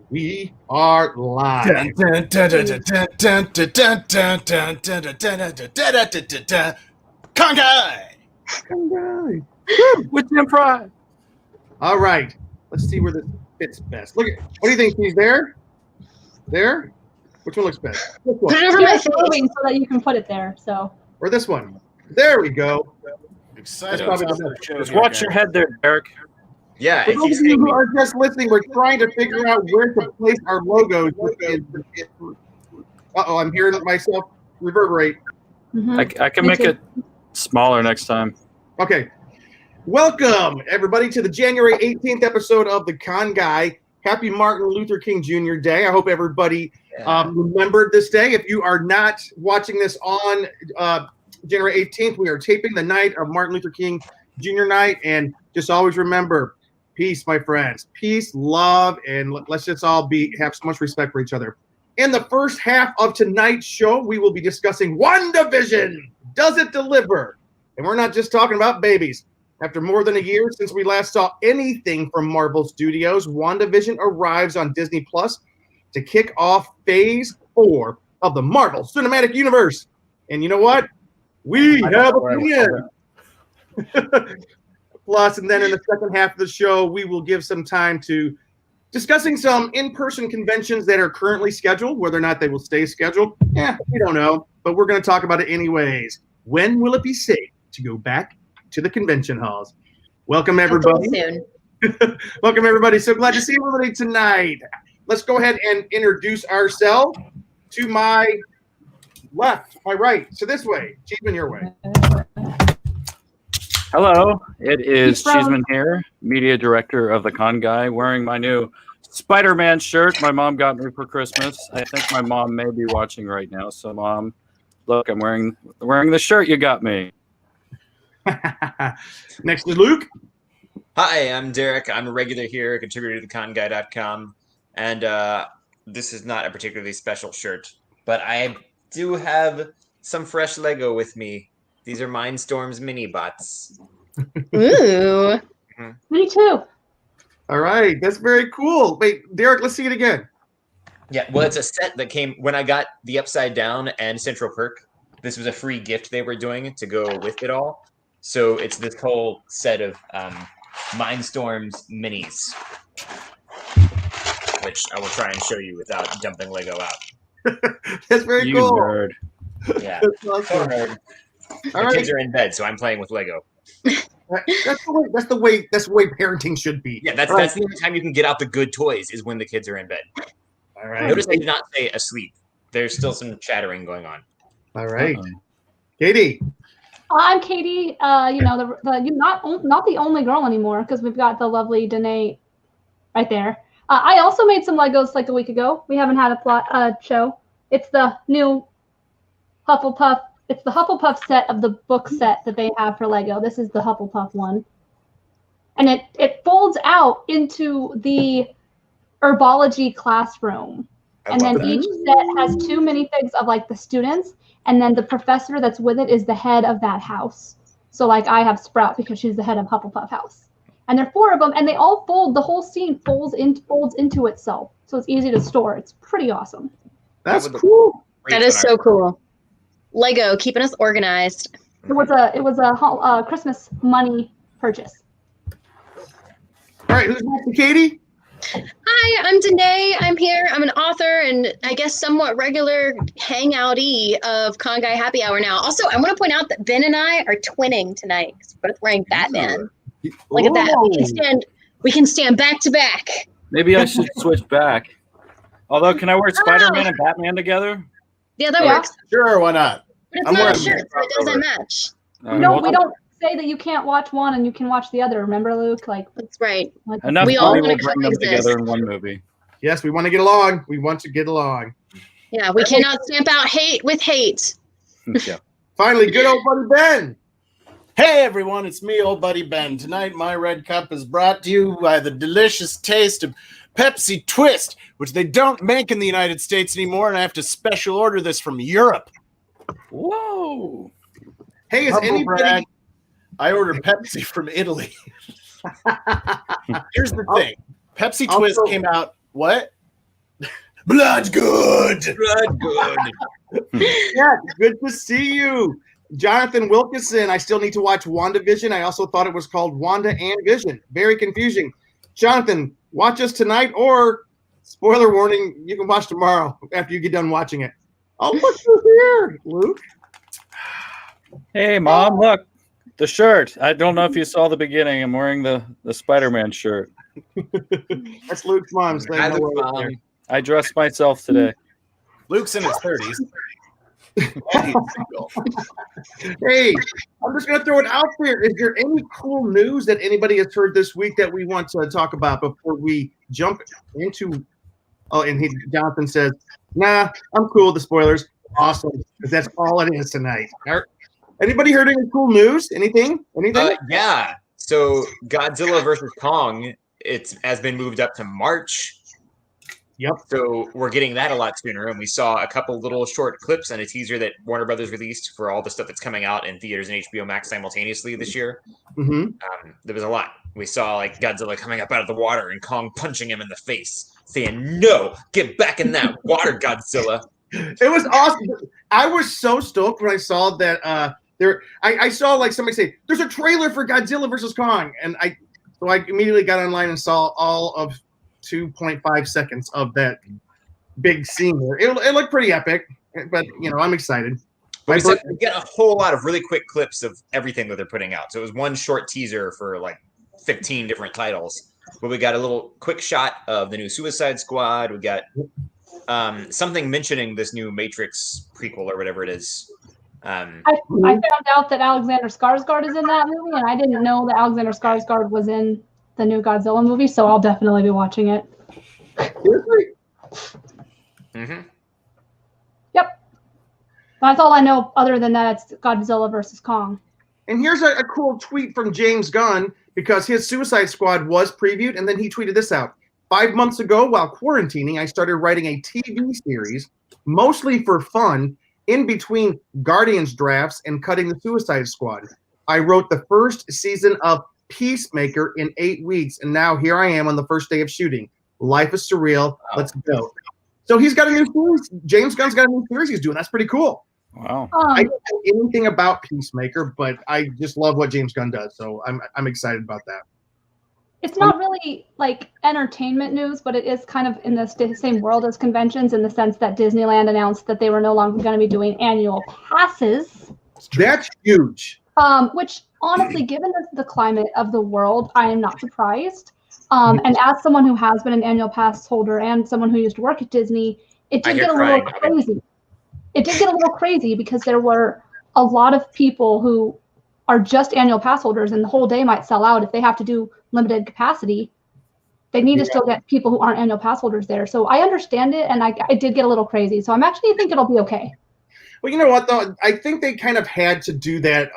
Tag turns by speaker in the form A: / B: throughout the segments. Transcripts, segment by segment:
A: We are live.
B: Conguy!
C: With Jim Fry.
A: All right. Let's see where this fits best. Look at. What do you think? He's there? There? Which one looks best? This one.
D: Put it over
E: You're
D: my face.
E: moving so that you can put it there. So
A: Or this one? There we go.
B: Excited.
A: That's probably the best.
C: Just watch your head there, Derek.
D: Yeah,
A: For
D: if
A: those
D: you
A: of
D: see
A: you who
D: me.
A: are just listening, we're trying to figure out where to place our logos. Uh-oh, I'm hearing myself reverberate.
C: I can
E: Me
C: make
E: too.
C: it smaller next time.
A: Okay. Welcome, everybody, to the January 18th episode of The Con Guy. Happy Martin Luther King Jr. Day. I hope everybody remembered this day. If you are not watching this on January 18th, we are taping the night of Martin Luther King Jr. night. And just always remember, peace, my friends. Peace, love, and let's just all have so much respect for each other. In the first half of tonight's show, we will be discussing WandaVision. Does it deliver? And we're not just talking about babies. After more than a year since we last saw anything from Marvel Studios, WandaVision arrives on Disney Plus to kick off Phase 4 of the Marvel Cinematic Universe. And you know what? We have a plan. Plus, and then in the second half of the show, we will give some time to discussing some in-person conventions that are currently scheduled. Whether or not they will stay scheduled, we don't know. But we're going to talk about it anyways. When will it be safe to go back to the convention halls? Welcome, everybody.
D: Soon.
A: Welcome, everybody. So glad to see everybody tonight. Let's go ahead and introduce ourselves. To my left, my right. So this way. Cheeseman, your way.
C: Hello, it is
E: He's from-
C: Cheeseman here, media director of The Con Guy, wearing my new Spider-Man shirt my mom got me for Christmas. I think my mom may be watching right now. So, Mom, look, I'm wearing the shirt you got me.
A: Next to Luke.
D: Hi, I'm Derek. I'm a regular here, a contributor to theconguy.com. And this is not a particularly special shirt, but I do have some fresh Lego with me. These are Mindstorm's mini bots.
E: Ooh. Me too.
A: All right. That's very cool. Wait, Derek, let's see it again.
D: Yeah, well, it's a set that came when I got the Upside Down and Central Perk. This was a free gift they were doing to go with it all. So it's this whole set of Mindstorm's minis, which I will try and show you without dumping Lego out.
A: That's very
C: You
A: cool.
C: nerd.
D: Yeah.
A: That's awesome.
D: The
A: All right.
D: kids are in bed, so I'm playing with Lego.
A: That's the way parenting should be.
D: Yeah, that's
A: All right.
D: the only time you can get out the good toys is when the kids are in bed.
A: All right.
D: Notice I did not say asleep. There's still some chattering going on.
A: All right.
C: Uh-oh.
A: Katie.
E: I'm Katie. You're not the only girl anymore because we've got the lovely Danae right there. I also made some Legos like a week ago. We haven't had a show. It's the new Hufflepuff. It's the Hufflepuff set of the book set that they have for Lego. This is the Hufflepuff one. And it folds out into the herbology classroom. And then each set has 2 minifigs of like the students, and then the professor that's with it is the head of that house. So like I have Sprout because she's the head of Hufflepuff House. And there are 4 of them, and they all fold. The whole scene folds into itself, so it's easy to store. It's pretty awesome.
A: That's cool.
F: That is so cool. Lego keeping us organized.
E: It was a Christmas money purchase.
A: All right. Who's next to Katie?
F: Hi, I'm Danae. I'm here. I'm an author and I guess somewhat regular hangout-y of Con Guy Happy Hour now. Also, I want to point out that Ben and I are twinning tonight because we're both wearing Batman. Look at that. We can stand back to back.
C: Maybe I should switch back. Although, can I wear Spider-Man and Batman together?
F: Yeah, that
E: Yeah.
F: works.
B: Sure, why not?
F: But it's
B: I'm
F: not a
B: wearing
F: shirt, so it doesn't match.
E: We don't say that you can't watch one and you can watch the other. Remember, Luke? Like
F: That's right.
C: Enough
F: We all
C: people
F: wanna
C: bring them
F: coexist.
C: together in one movie.
A: Yes, we want to get along. We want to get along.
F: Yeah, we cannot stamp out hate with hate.
C: Yeah.
A: Finally, good old buddy Ben.
B: Hey everyone, it's me, old buddy Ben. Tonight, my red cup is brought to you by the delicious taste of Pepsi Twist, which they don't make in the United States anymore, and I have to special order this from Europe.
C: Whoa.
A: Hey, is
B: Humble
A: anybody?
B: brag. I ordered Pepsi from Italy. Here's the thing. Pepsi Twist
A: Also-
B: came out, what? Blood good.
D: Good.
A: Yeah, good to see you. Jonathan Wilkinson, I still need to watch WandaVision. I also thought it was called Wanda and Vision. Very confusing. Jonathan, watch us tonight, or spoiler warning, you can watch tomorrow after you get done watching it. Oh, look who's here, Luke.
C: Hey, Mom, look, the shirt. I don't know if you saw the beginning. I'm wearing the Spider-Man shirt.
A: That's Luke's mom saying
D: Hi,
A: hello
D: Luke's
A: right
D: mom.
A: there.
C: I dressed myself today.
B: Luke's in his 30s.
A: Hey, I'm just going to throw it out there. Is there any cool news that anybody has heard this week that we want to talk about before we jump into? Oh, and Jonathan says, "Nah, I'm cool with the spoilers." Awesome, because that's all it is tonight. All right. Anybody heard any cool news? Anything?
D: Yeah. So Godzilla versus Kong, has been moved up to March.
A: Yep.
D: So we're getting that a lot sooner, and we saw a couple little short clips and a teaser that Warner Brothers released for all the stuff that's coming out in theaters and HBO Max simultaneously this year.
A: Mm-hmm.
D: There was a lot. We saw like Godzilla coming up out of the water and Kong punching him in the face, saying, "No, get back in that water, Godzilla."
A: It was awesome. I was so stoked when I saw that. I saw like somebody say, "There's a trailer for Godzilla versus Kong," and I immediately got online and saw all of 2.5 seconds of that big scene there. It looked pretty epic, but I'm excited.
D: We get a whole lot of really quick clips of everything that they're putting out. So it was one short teaser for like 15 different titles. But we got a little quick shot of the new Suicide Squad. We got something mentioning this new Matrix prequel or whatever it is.
E: I found out that Alexander Skarsgård is in that movie, and I didn't know that Alexander Skarsgård was in the new Godzilla movie, so I'll definitely be watching it.
D: Mm-hmm.
E: Yep. That's all I know. Other than that, it's Godzilla versus Kong.
A: And here's a cool tweet from James Gunn, because his Suicide Squad was previewed, and then he tweeted this out. 5 months ago, while quarantining, I started writing a TV series, mostly for fun, in between Guardians drafts and cutting the Suicide Squad. I wrote the first season of Peacemaker in 8 weeks, and now here I am on the first day of shooting. Life is surreal. Let's go. So he's got a new series. James Gunn's got a new series he's doing. That's pretty cool.
C: Wow.
A: I don't know anything about Peacemaker, but I just love what James Gunn does, so I'm excited about that.
E: It's not really like entertainment news, but it is kind of in the same world as conventions, in the sense that Disneyland announced that they were no longer going to be doing annual passes.
A: That's huge.
E: Which honestly, given the climate of the world, I am not surprised. And as someone who has been an annual pass holder and someone who used to work at Disney, it did get a little crazy. It did get a little crazy because there were a lot of people who are just annual pass holders, and the whole day might sell out if they have to do limited capacity. They need to still get people who aren't annual pass holders there. So I understand it, and it did get a little crazy. So I'm actually think it'll be okay.
A: Well, you know what, though? I think they kind of had to do that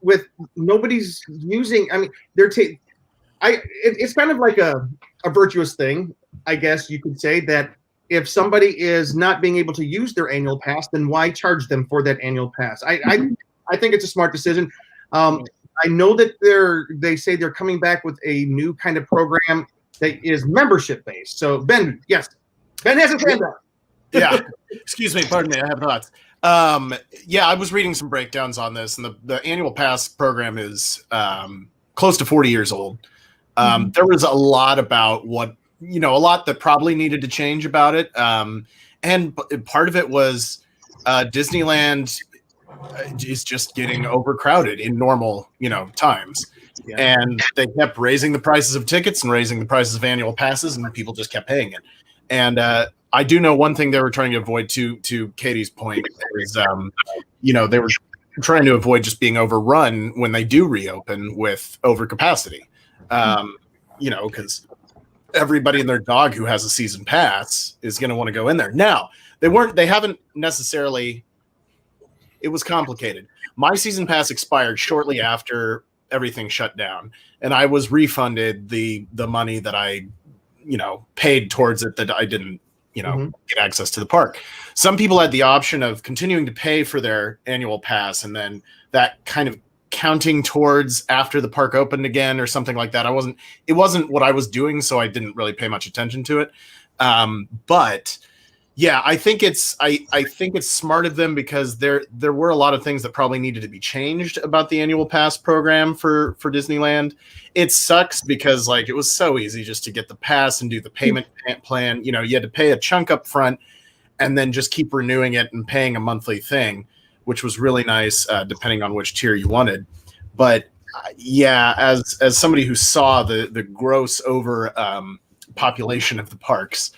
A: with nobody's using. I mean, it's kind of like a virtuous thing, I guess you could say, that if somebody is not being able to use their annual pass, then why charge them for that annual pass? I think it's a smart decision. I know that they say they're coming back with a new kind of program that is membership based. So Ben has his hand up.
B: Yeah. Excuse me. Pardon me. I have thoughts. I was reading some breakdowns on this, and the annual pass program is close to 40 years old. There was a lot about a lot that probably needed to change about it. And part of it was Disneyland is just getting overcrowded in normal, times. Yeah. And they kept raising the prices of tickets and raising the prices of annual passes, and people just kept paying it. And I do know one thing they were trying to avoid, to Katie's point, is they were trying to avoid just being overrun when they do reopen with overcapacity. Because everybody and their dog who has a season pass is going to want to go in there. Now, they haven't necessarily. It was complicated. My season pass expired shortly after everything shut down, and I was refunded the money that I, paid towards it that I didn't, get access to the park. Some people had the option of continuing to pay for their annual pass, and then that kind of counting towards after the park opened again or something like that. It wasn't what I was doing, so I didn't really pay much attention to it. But yeah, I think it's smart of them because there were a lot of things that probably needed to be changed about the annual pass program for Disneyland. It sucks because like it was so easy just to get the pass and do the payment plan. You had to pay a chunk up front and then just keep renewing it and paying a monthly thing, which was really nice depending on which tier you wanted. But yeah, as somebody who saw the gross over population of the parks,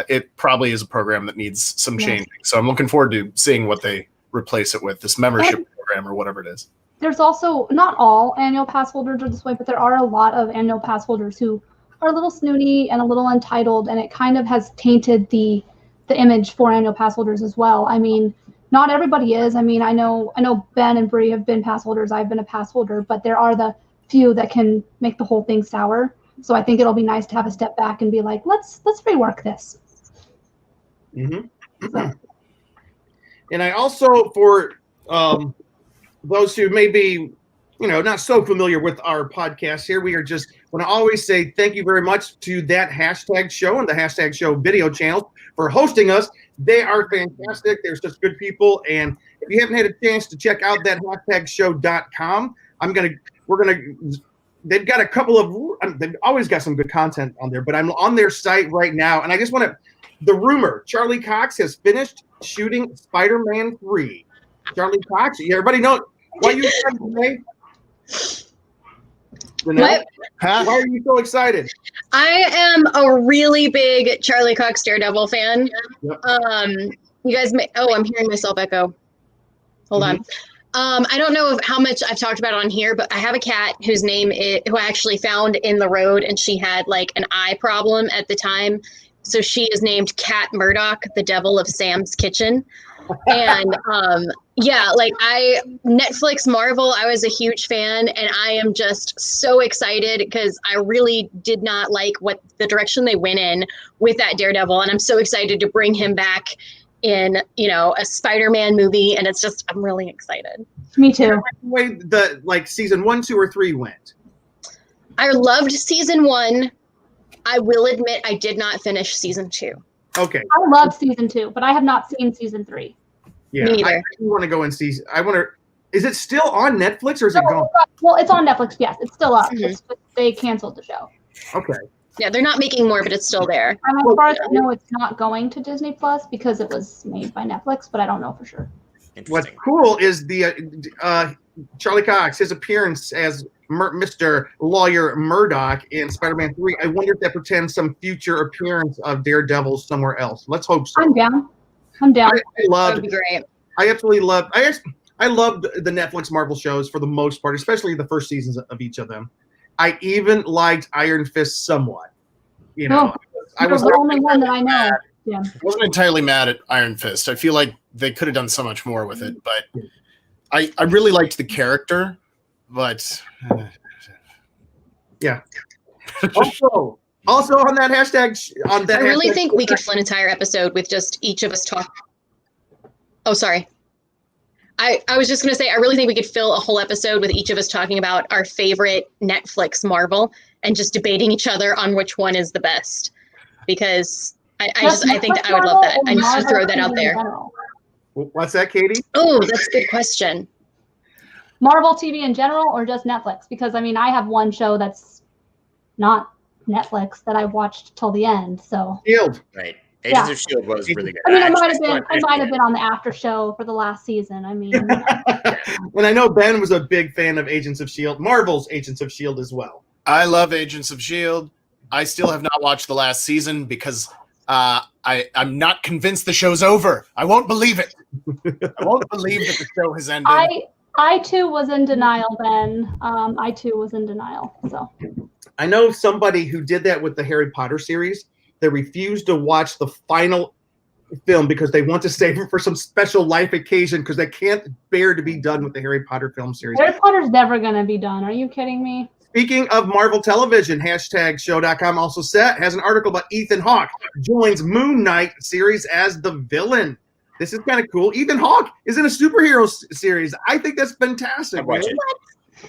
B: it probably is a program that needs some changing. So I'm looking forward to seeing what they replace it with, this membership program or whatever it is.
E: There's also, not all annual pass holders are this way, but there are a lot of annual pass holders who are a little snooty and a little entitled, and it kind of has tainted the image for annual pass holders as well. I mean, not everybody is. I mean, I know Ben and Bree have been pass holders. I've been a pass holder, but there are the few that can make the whole thing sour. So I think it'll be nice to have a step back and be like, let's rework this.
A: Mm-hmm. And I also, for those who may be, not so familiar with our podcast here, we are just want to always say thank you very much to that hashtag show and the hashtag show video channel for hosting us. They are fantastic. They're such good people. And if you haven't had a chance to check out that hashtagshow.com, they've got a couple of, they've always got some good content on there, but I'm on their site right now. And I just want the rumor, Charlie Cox has finished shooting Spider-Man 3. Charlie Cox, everybody know, why are you excited today?
F: What?
A: Why are you so excited?
F: I am a really big Charlie Cox Daredevil fan.
A: Yep.
F: You guys may, I'm hearing myself echo. Hold on. I don't know how much I've talked about on here, but I have a cat who I actually found in the road, and she had like an eye problem at the time. So she is named Cat Murdoch, the devil of Sam's Kitchen. And Netflix Marvel, I was a huge fan, and I am just so excited because I really did not like what the direction they went in with that Daredevil, and I'm so excited to bring him back in a Spider-Man movie, and it's just, I'm really excited.
E: Me too.
A: Way season 1, 2, or 3 went.
F: I loved season 1. I will admit I did not finish season 2.
A: Okay.
E: I loved season 2, but I have not seen season 3.
A: Yeah,
F: me neither.
A: I want to go and see. Is it still on Netflix or is it gone?
E: Well, it's on Netflix. Yes, it's still up.
F: Mm-hmm.
E: They canceled the show.
A: Okay.
F: Yeah, they're not making more, but it's still there.
E: And as far as I know, it's not going to Disney Plus because it was made by Netflix, but I don't know for sure.
A: What's cool is the Charlie Cox, his appearance as Mr. Lawyer Murdoch in Spider-Man 3. I wonder if that pretends some future appearance of Daredevil somewhere else. Let's hope so.
E: I'm down.
A: I
F: That would be great.
A: I absolutely loved. I loved the Netflix Marvel shows for the most part, especially the first seasons of each of them. I even liked Iron Fist somewhat. I was
E: the only one that I know. Yeah.
B: I wasn't entirely mad at Iron Fist. I feel like they could have done so much more with it, but I really liked the character. But
A: yeah. Also on that hashtag,
F: I really think we could fill an entire episode with just each of us talk. Oh, sorry. I was just going to say, I really think we could fill a whole episode with each of us talking about our favorite Netflix Marvel and just debating each other on which one is the best. Because I think that I would love that. I just to throw that out there.
A: What's that, Katie?
F: Oh, that's a good question.
E: Marvel TV in general or just Netflix? Because I mean, I have one show that's not Netflix that I watched till the end. So
A: Shield,
D: right? Agents of Shield was really good.
E: I mean, I might have been on the after show for the last season. I mean,
A: and I know Ben was a big fan of Agents of Shield, Marvel's Agents of Shield as well.
B: I love Agents of Shield. I still have not watched the last season because I'm not convinced the show's over. I won't believe it. I won't believe that the show has ended.
E: I too was in denial, Ben. I too was in denial. So
A: I know somebody who did that with the Harry Potter series. They refused to watch the final film because they want to save it for some special life occasion because they can't bear to be done with the Harry Potter film series.
E: Harry Potter's never going to be done. Are you kidding me?
A: Speaking of Marvel Television, hashtag show.com also has an article about Ethan Hawke joins Moon Knight series as the villain. This is kind of cool. Ethan Hawke is in a superhero series. I think that's fantastic.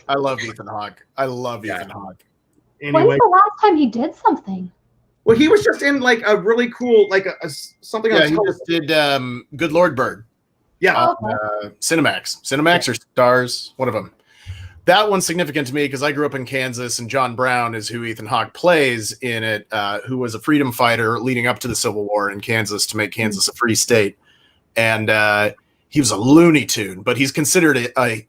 B: I love Ethan Hawke. I love Ethan Hawke.
A: Anyway.
E: When's the last time he did something?
A: Well, he was just in like a really cool, like something.
B: Yeah,
A: on
B: he just did Good Lord Bird.
A: Yeah.
B: On, Cinemax or Stars, one of them. That one's significant to me because I grew up in Kansas, and John Brown is who Ethan Hawke plays in it, who was a freedom fighter leading up to the Civil War in Kansas to make Kansas a free state. And he was a Looney Tune, but he's considered a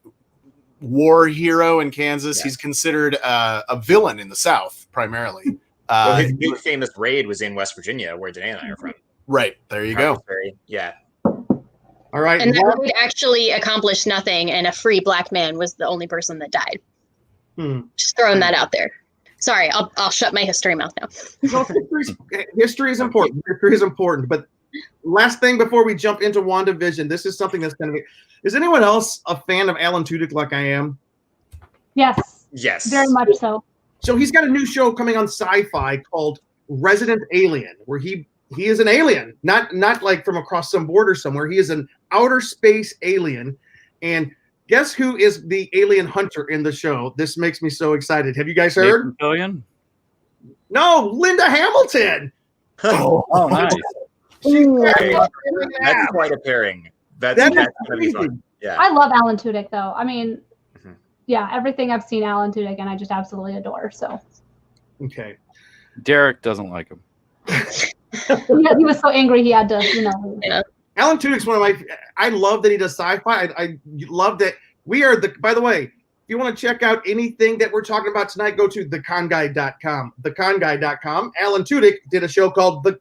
B: war hero in Kansas. Yeah. He's considered a villain in the South, primarily.
D: Well, his big famous raid was in West Virginia, where Danae and I are from.
B: Right. There you go.
D: Yeah.
A: All right.
F: And that raid actually accomplished nothing, and a free black man was the only person that died. Just throwing that out there. Sorry, I'll shut my history mouth now.
A: No, history is important. History is important. But last thing before we jump into WandaVision, this is something that's going to be. Is anyone else a fan of Alan Tudyk like I am?
E: Yes.
D: Yes.
E: Very much so.
A: So he's got a new show coming on Sci-Fi called Resident Alien, where he is an alien, not like from across some border somewhere. He is an outer space alien. And guess who is the alien hunter in the show? This makes me so excited. Have you guys heard?
C: Billion?
A: No, Linda Hamilton.
C: Oh, nice.
D: That's quite a pairing. That's gonna be fun. Yeah.
E: I love Alan Tudyk, though. I mean, yeah, everything I've seen Alan Tudyk, and I just absolutely adore. So.
A: Okay.
C: Derek doesn't like him.
E: He was so angry he had to,
F: Yeah.
A: Alan Tudyk's one of my. I love that he does sci-fi. I love that we are the. By the way, if you want to check out anything that we're talking about tonight, go to theconguy.com. Theconguy.com. Alan Tudyk did a show called The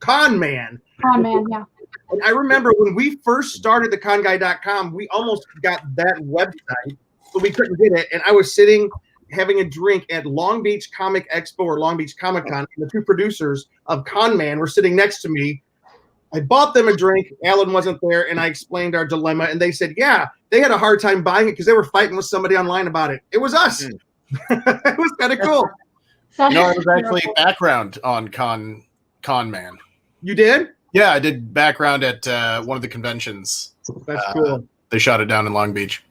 A: Con Man.
E: Con Man, yeah.
A: And I remember when we first started theconguy.com, we almost got that website, but we couldn't get it. And I was sitting having a drink at Long Beach Comic Expo or Long Beach Comic Con, and the two producers of Con Man were sitting next to me. I bought them a drink. Alan wasn't there, and I explained our dilemma, and they said, yeah, they had a hard time buying it because they were fighting with somebody online about it. It was us. It was kind of cool.
B: It was actually background on Con Man.
A: You did?
B: Yeah, I did background at one of the conventions.
A: That's cool.
B: They shot it down in Long Beach.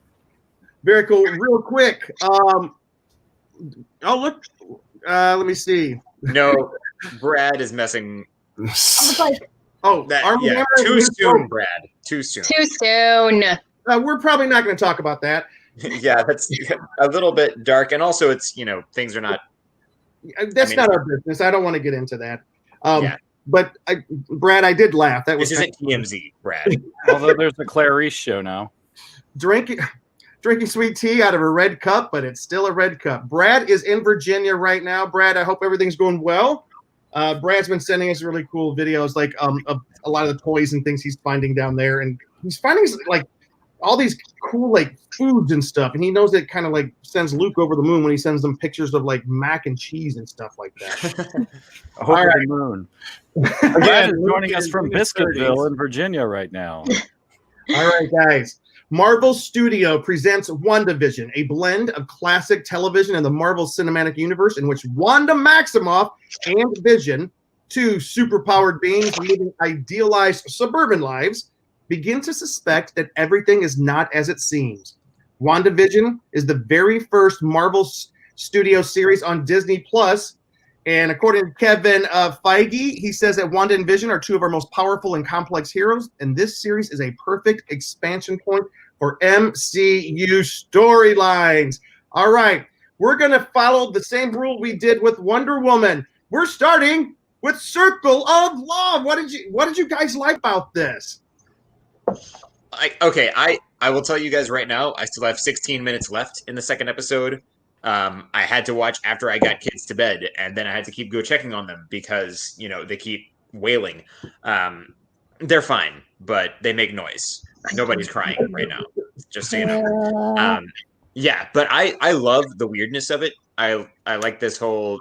A: Very cool. Real quick. Look. Let me see.
D: No, Brad is messing.
E: I was like,
D: too soon, Brad. Too soon.
F: Too soon.
A: We're probably not going to talk about that.
D: Yeah, that's a little bit dark, and also it's things are not.
A: That's not our business. I don't want to get into that. But Brad, I did laugh. That was
D: this isn't TMZ, Brad.
C: Although there's the Clarice show now.
A: Drinking sweet tea out of a red cup, but it's still a red cup. Brad is in Virginia right now. Brad, I hope everything's going well. Brad's been sending us really cool videos, like of a lot of the toys and things he's finding down there, and he's finding like all these cool like foods and stuff. And he knows it kind of like sends Luke over the moon when he sends them pictures of like mac and cheese and stuff like that.
C: Over the moon. Again, joining us from Biscuitville in Virginia right now.
A: All right, guys. Marvel Studio presents WandaVision, a blend of classic television and the Marvel Cinematic Universe in which Wanda Maximoff and Vision, two superpowered beings living idealized suburban lives, begin to suspect that everything is not as it seems. WandaVision is the very first Marvel Studio series on Disney+. And according to Kevin Feige, he says that Wanda and Vision are two of our most powerful and complex heroes, and this series is a perfect expansion point for MCU storylines. All right, we're going to follow the same rule we did with Wonder Woman. We're starting with Circle of Love. What did you guys like about this?
D: I will tell you guys right now, I still have 16 minutes left in the second episode. I had to watch after I got kids to bed, and then I had to keep checking on them because they keep wailing. They're fine, but they make noise. Nobody's crying right now, just so you know. But I love the weirdness of it. I like this whole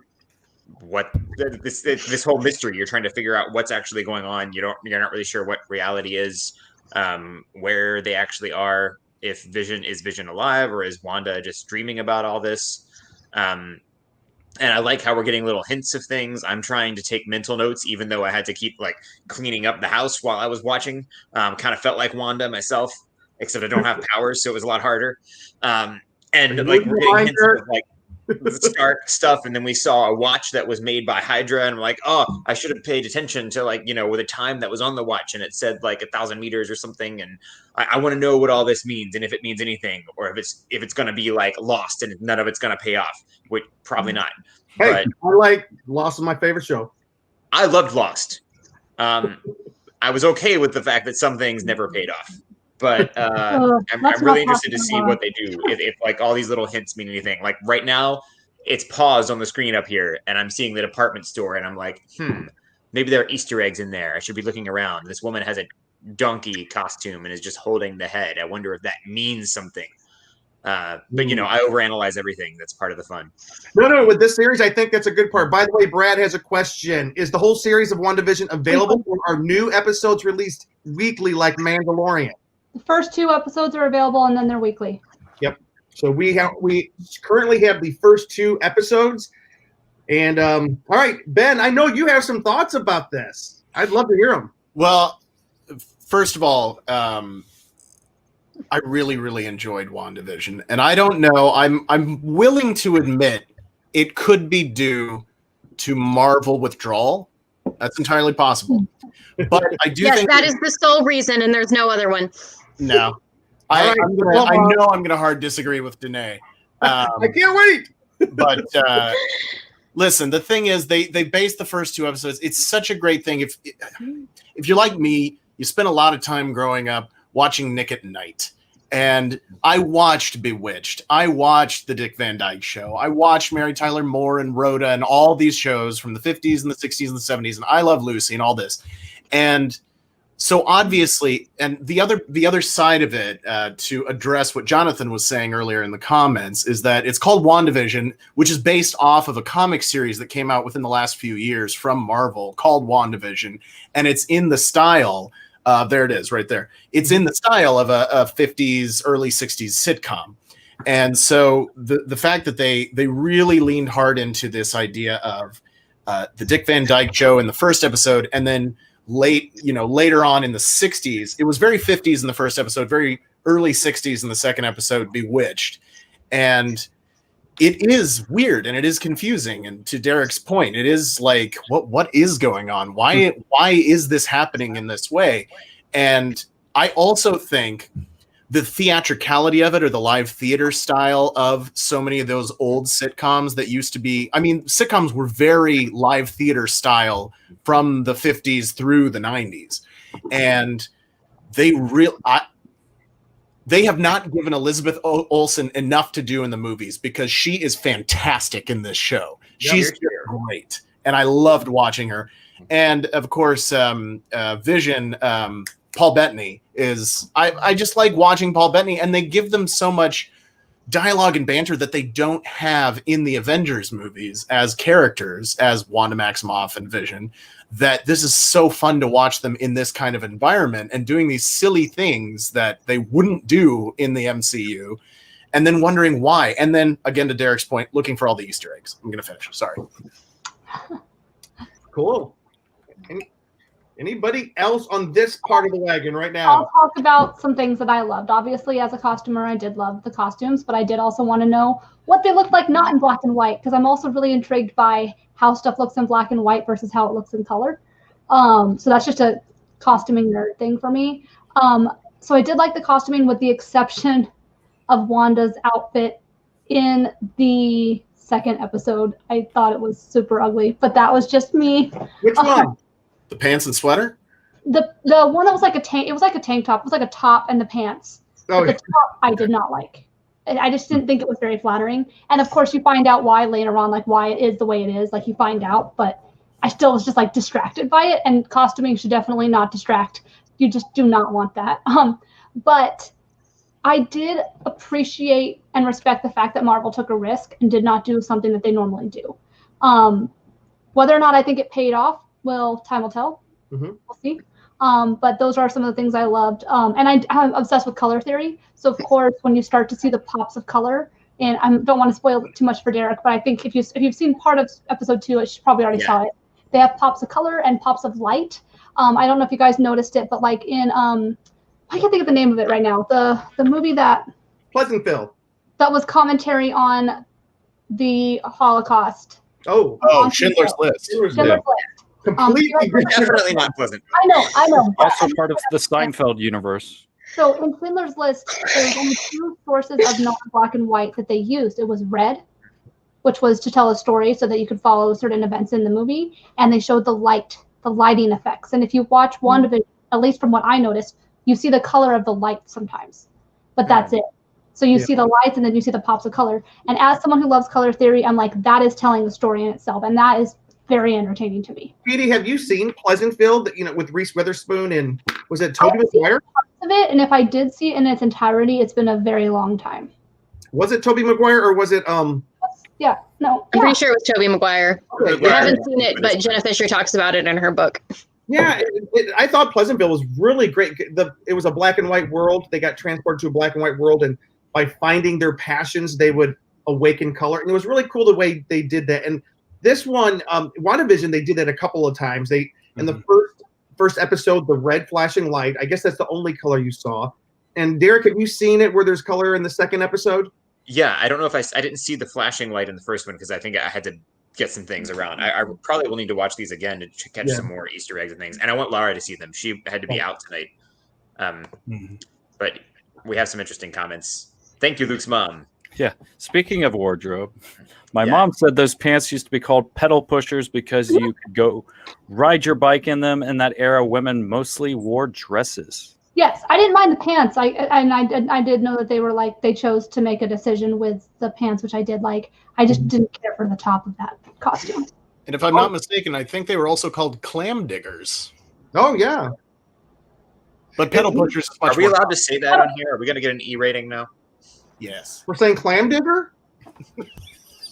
D: this whole mystery. You're trying to figure out what's actually going on. You're not really sure what reality is, where they actually are. If is Vision alive, or is Wanda just dreaming about all this? And I like how we're getting little hints of things. I'm trying to take mental notes, even though I had to keep like cleaning up the house while I was watching. Kind of felt like Wanda myself, except I don't have powers, so it was a lot harder. And like we're getting hints of like Stark stuff, and then we saw a watch that was made by Hydra, and we're like, oh, I should have paid attention to with the time that was on the watch, and it said like 1,000 meters or something, and I want to know what all this means, and if it means anything, or if it's going to be like Lost, and none of it's going to pay off, which probably not.
A: Hey, I like Lost is my favorite show.
D: I loved Lost. I was okay with the fact that some things never paid off. But I'm really interested to see what they do. If like all these little hints mean anything. Like right now, it's paused on the screen up here, and I'm seeing the department store, and I'm like, maybe there are Easter eggs in there. I should be looking around. This woman has a donkey costume and is just holding the head. I wonder if that means something. But I overanalyze everything. That's part of the fun.
A: No, with this series, I think that's a good part. By the way, Brad has a question. Is the whole series of WandaVision available, or are new episodes released weekly like Mandalorian?
E: The first 2 episodes are available, and then they're weekly.
A: Yep. So we currently have the first 2 episodes. And all right, Ben, I know you have some thoughts about this. I'd love to hear them.
B: Well, first of all, I really, really enjoyed WandaVision, and I don't know. I'm willing to admit it could be due to Marvel withdrawal. That's entirely possible. But I do think
F: that is the sole reason, and there's no other one.
B: No, I know I'm gonna hard disagree with Danae.
A: I can't wait.
B: But listen, the thing is, they based the first 2 episodes. It's such a great thing. If you're like me, you spent a lot of time growing up watching Nick at Night. And I watched Bewitched. I watched The Dick Van Dyke Show. I watched Mary Tyler Moore and Rhoda and all these shows from the 50s and the 60s and the 70s. And I Love Lucy and all this. And so obviously, and the other side of it, to address what Jonathan was saying earlier in the comments, is that it's called WandaVision, which is based off of a comic series that came out within the last few years from Marvel called WandaVision. And it's in the style, there it is right there. It's in the style of a 50s, early 60s sitcom. And so the fact that they really leaned hard into this idea of the Dick Van Dyke Show in the first episode, and then later on in the 60s, it was very 50s in the first episode, very early 60s in the second episode, Bewitched. And it is weird and it is confusing. And to Derek's point, it is like, what is going on? Why is this happening in this way? And I also think the theatricality of it, or the live theater style of so many of those old sitcoms that used to be, sitcoms were very live theater style from the 50s through the 90s. And they have not given Elizabeth Olsen enough to do in the movies, because she is fantastic in this show. She's great. And I loved watching her. And of course, Vision, Paul Bettany is, I just like watching Paul Bettany, and they give them so much dialogue and banter that they don't have in the Avengers movies as characters, as Wanda Maximoff and Vision, that this is so fun to watch them in this kind of environment and doing these silly things that they wouldn't do in the MCU, and then wondering why. And then again, to Derek's point, looking for all the Easter eggs. I'm going to finish. Sorry.
A: Cool. Anybody else on this part of the wagon right now?
E: I'll talk about some things that I loved. Obviously, as a costumer, I did love the costumes, but I did also want to know what they looked like not in black and white, because I'm also really intrigued by how stuff looks in black and white versus how it looks in color. So that's just a costuming nerd thing for me. So I did like the costuming, with the exception of Wanda's outfit in the second episode. I thought it was super ugly, but that was just me.
A: Which one?
B: The pants and sweater?
E: The one that was like a tank. It was like a tank top. It was like a top and the pants.
A: Oh,
E: the top I did not like. I just didn't think it was very flattering. And of course, you find out why later on, like why it is the way it is. Like you find out, but I still was just like distracted by it. And costuming should definitely not distract. You just do not want that. But I did appreciate and respect the fact that Marvel took a risk and did not do something that they normally do. Whether or not I think it paid off, well, time will tell.
A: Mm-hmm.
E: We'll see. But those are some of the things I loved. And I'm obsessed with color theory. So, of course, when you start to see the pops of color, and I don't want to spoil too much for Derek, but I think if you've seen part of episode 2, you probably already saw it. They have pops of color and pops of light. I don't know if you guys noticed it, but like in I can't think of the name of it right now. The movie that
A: Pleasantville.
E: That was commentary on the Holocaust.
A: Oh,
B: Schindler's List.
E: Schindler's List.
A: completely
D: Definitely not pleasant.
E: I know. but-
C: Also part of the Seinfeld universe.
E: So in Schindler's List, there's only two sources of non-black and white that they used. It was red, which was to tell a story so that you could follow certain events in the movie, and they showed the lighting effects. And if you watch WandaVision, at least from what I noticed, you see the color of the light sometimes, but that's it. So you see the lights, and then you see the pops of color. And as someone who loves color theory, I'm like, that is telling the story in itself, and that is very entertaining to me.
A: Petey, have you seen Pleasantville? With Reese Witherspoon and was it Tobey Maguire?
E: Of it, and if I did see it in its entirety, it's been a very long time.
A: Was it Tobey Maguire or was it
E: Yeah, no.
F: I'm pretty sure it was Tobey Maguire.
A: Okay,
F: I haven't seen it, but Jenna Fisher talks about it in her book.
A: Yeah, I thought Pleasantville was really great. It was a black and white world. They got transported to a black and white world, and by finding their passions, they would awaken color. And it was really cool the way they did that. And this one, WandaVision, they did that a couple of times. In the first episode, the red flashing light, I guess that's the only color you saw. And Derek, have you seen it where there's color in the second episode?
D: Yeah, I don't know if I didn't see the flashing light in the first one because I think I had to get some things around. I probably will need to watch these again to catch some more Easter eggs and things. And I want Lara to see them. She had to be out tonight. But we have some interesting comments. Thank you, Luke's mom.
C: Yeah. Speaking of wardrobe, my mom said those pants used to be called pedal pushers because you could go ride your bike in them. In that era, women mostly wore dresses.
E: Yes, I didn't mind the pants. I did know that they chose to make a decision with the pants, which I did like. I just didn't care for the top of that costume.
B: And if I'm not mistaken, I think they were also called clam diggers.
A: Oh yeah.
B: But pedal pushers is much
D: Are we
B: more
D: allowed to say that on here? Are we going to get an E rating now?
B: Yes.
A: We're saying clam digger?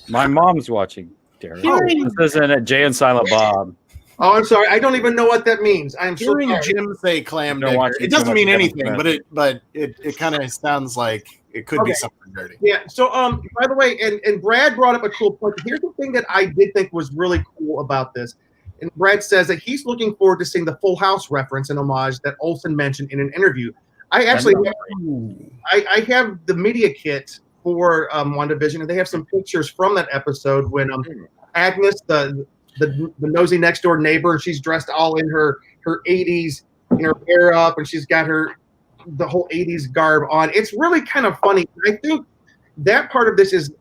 C: My mom's watching, Derek. This isn't a Jay and Silent Bob.
A: Oh, I'm sorry. I don't even know what that means. I'm so
B: Hearing
A: sorry.
B: Jim say clam
C: Don't
B: digger,
C: watch
B: it
C: it too
B: doesn't
C: much,
B: mean
C: Kevin
B: anything,
C: Smith.
B: but it kind of sounds like it could be something dirty.
A: Yeah. So, by the way, and Brad brought up a cool point. Here's the thing that I did think was really cool about this. And Brad says that he's looking forward to seeing the Full House reference and homage that Olsen mentioned in an interview. I actually I have the media kit for WandaVision, and they have some pictures from that episode when Agnes, the nosy next door neighbor, she's dressed all in her 80s, her hair up, and she's got the whole 80s garb on. It's really kind of funny. I think that part of this is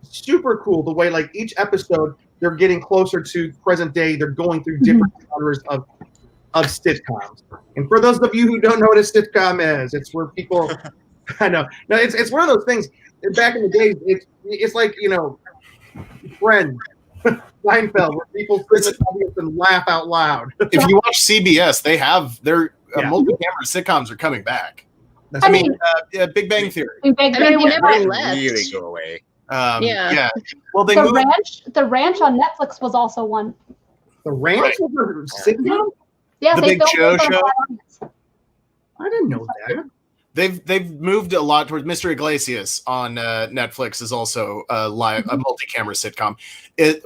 A: super cool, the way like each episode they're getting closer to present day. They're going through different genres of sitcoms. And for those of you who don't know what a sitcom is, it's where people I know. No, it's one of those things. Back in the days, it's like, Friends, Seinfeld, where people sit in the audience and laugh out loud.
B: If you watch CBS, they have their multi-camera sitcoms are coming back.
A: That's
B: Big Bang Theory.
E: Big Bang Theory
F: they
E: was
F: never
E: great.
F: left.
D: Really go away.
B: Yeah. Well, they
E: The
B: moved.
E: Ranch on Netflix was also one.
A: The Ranch was a sitcom?
E: Yeah,
B: The
E: they
B: Big
E: filmed
B: Show
E: it on
B: show?
E: Netflix.
A: I didn't know that.
B: They've moved a lot towards Mr. Iglesias on Netflix is also a multi-camera sitcom.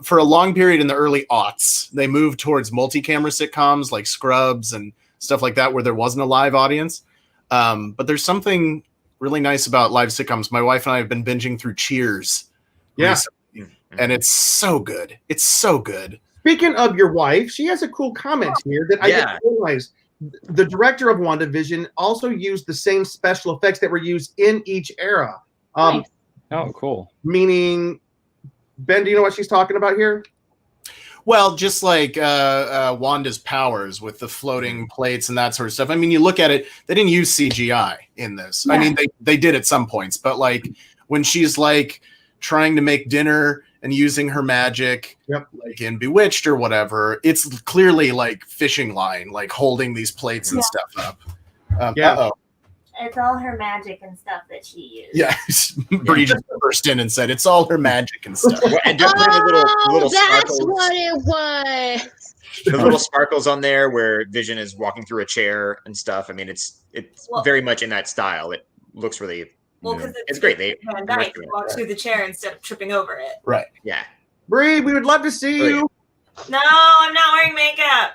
B: For a long period in the early aughts, they moved towards multi-camera sitcoms like Scrubs and stuff like that, where there wasn't a live audience. But there's something really nice about live sitcoms. My wife and I have been binging through Cheers.
A: Yeah.
B: Recently, and it's so good. It's so good.
A: Speaking of your wife, she has a cool comment here that I didn't realize. The director of WandaVision also used the same special effects that were used in each era.
E: Nice.
C: Oh, cool.
A: Meaning, Ben, do you know what she's talking about here?
B: Well, just like Wanda's powers with the floating plates and that sort of stuff. I mean, you look at it, they didn't use CGI in this.
E: Yeah.
B: I mean, they did at some points, but like when she's like trying to make dinner and using her magic, like in Bewitched or whatever, it's clearly like fishing line, like holding these plates and stuff up. Uh-oh.
G: It's all her magic and stuff that she used.
B: Yeah, Bree just burst in and said, it's all her magic and stuff.
D: And just the little
F: that's
D: sparkles.
F: what it was.
D: The little sparkles on there where Vision is walking through a chair and stuff. I mean, it's very much in that style. It looks really
G: because
D: it's great. They
G: Van Dyke walks through the chair instead of tripping over it.
B: Right.
D: Yeah.
A: Bree, we would love to see you.
G: No, I'm not wearing makeup.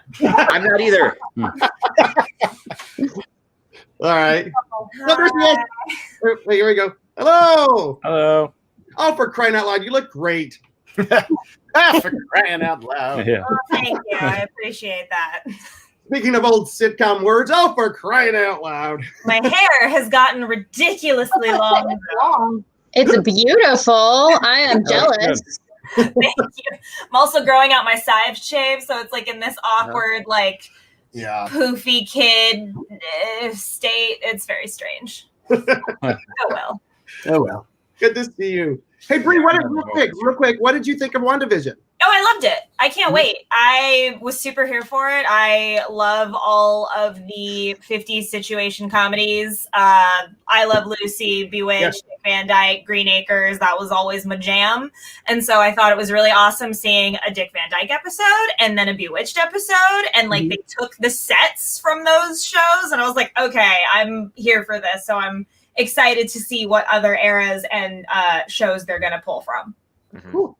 D: I'm not either.
A: All right. No, there's one. Wait, here we go. Hello.
C: Hello.
A: Oh, for crying out loud, you look great.
B: For crying out loud.
C: Yeah.
G: Oh, thank you. I appreciate that.
A: Speaking of old sitcom words, oh, for crying out loud.
G: My hair has gotten ridiculously long.
E: It's long.
F: It's beautiful. I am
C: That's
F: jealous.
G: Thank you. I'm also growing out my side shave, so it's like in this awkward, like
B: Yeah.
G: poofy kid state. It's very strange. Oh well.
B: Oh well.
A: Good to see you. Hey, Bree, real quick, what did you think of WandaVision?
G: Oh, I loved it. I can't wait. I was super here for it. I love all of the 50s situation comedies. I Love Lucy, Bewitched, Van Dyke, Green Acres. That was always my jam. And so I thought it was really awesome seeing a Dick Van Dyke episode and then a Bewitched episode. And like they took the sets from those shows. And I was like, okay, I'm here for this. So I'm excited to see what other eras and shows they're going to pull from.
A: Cool.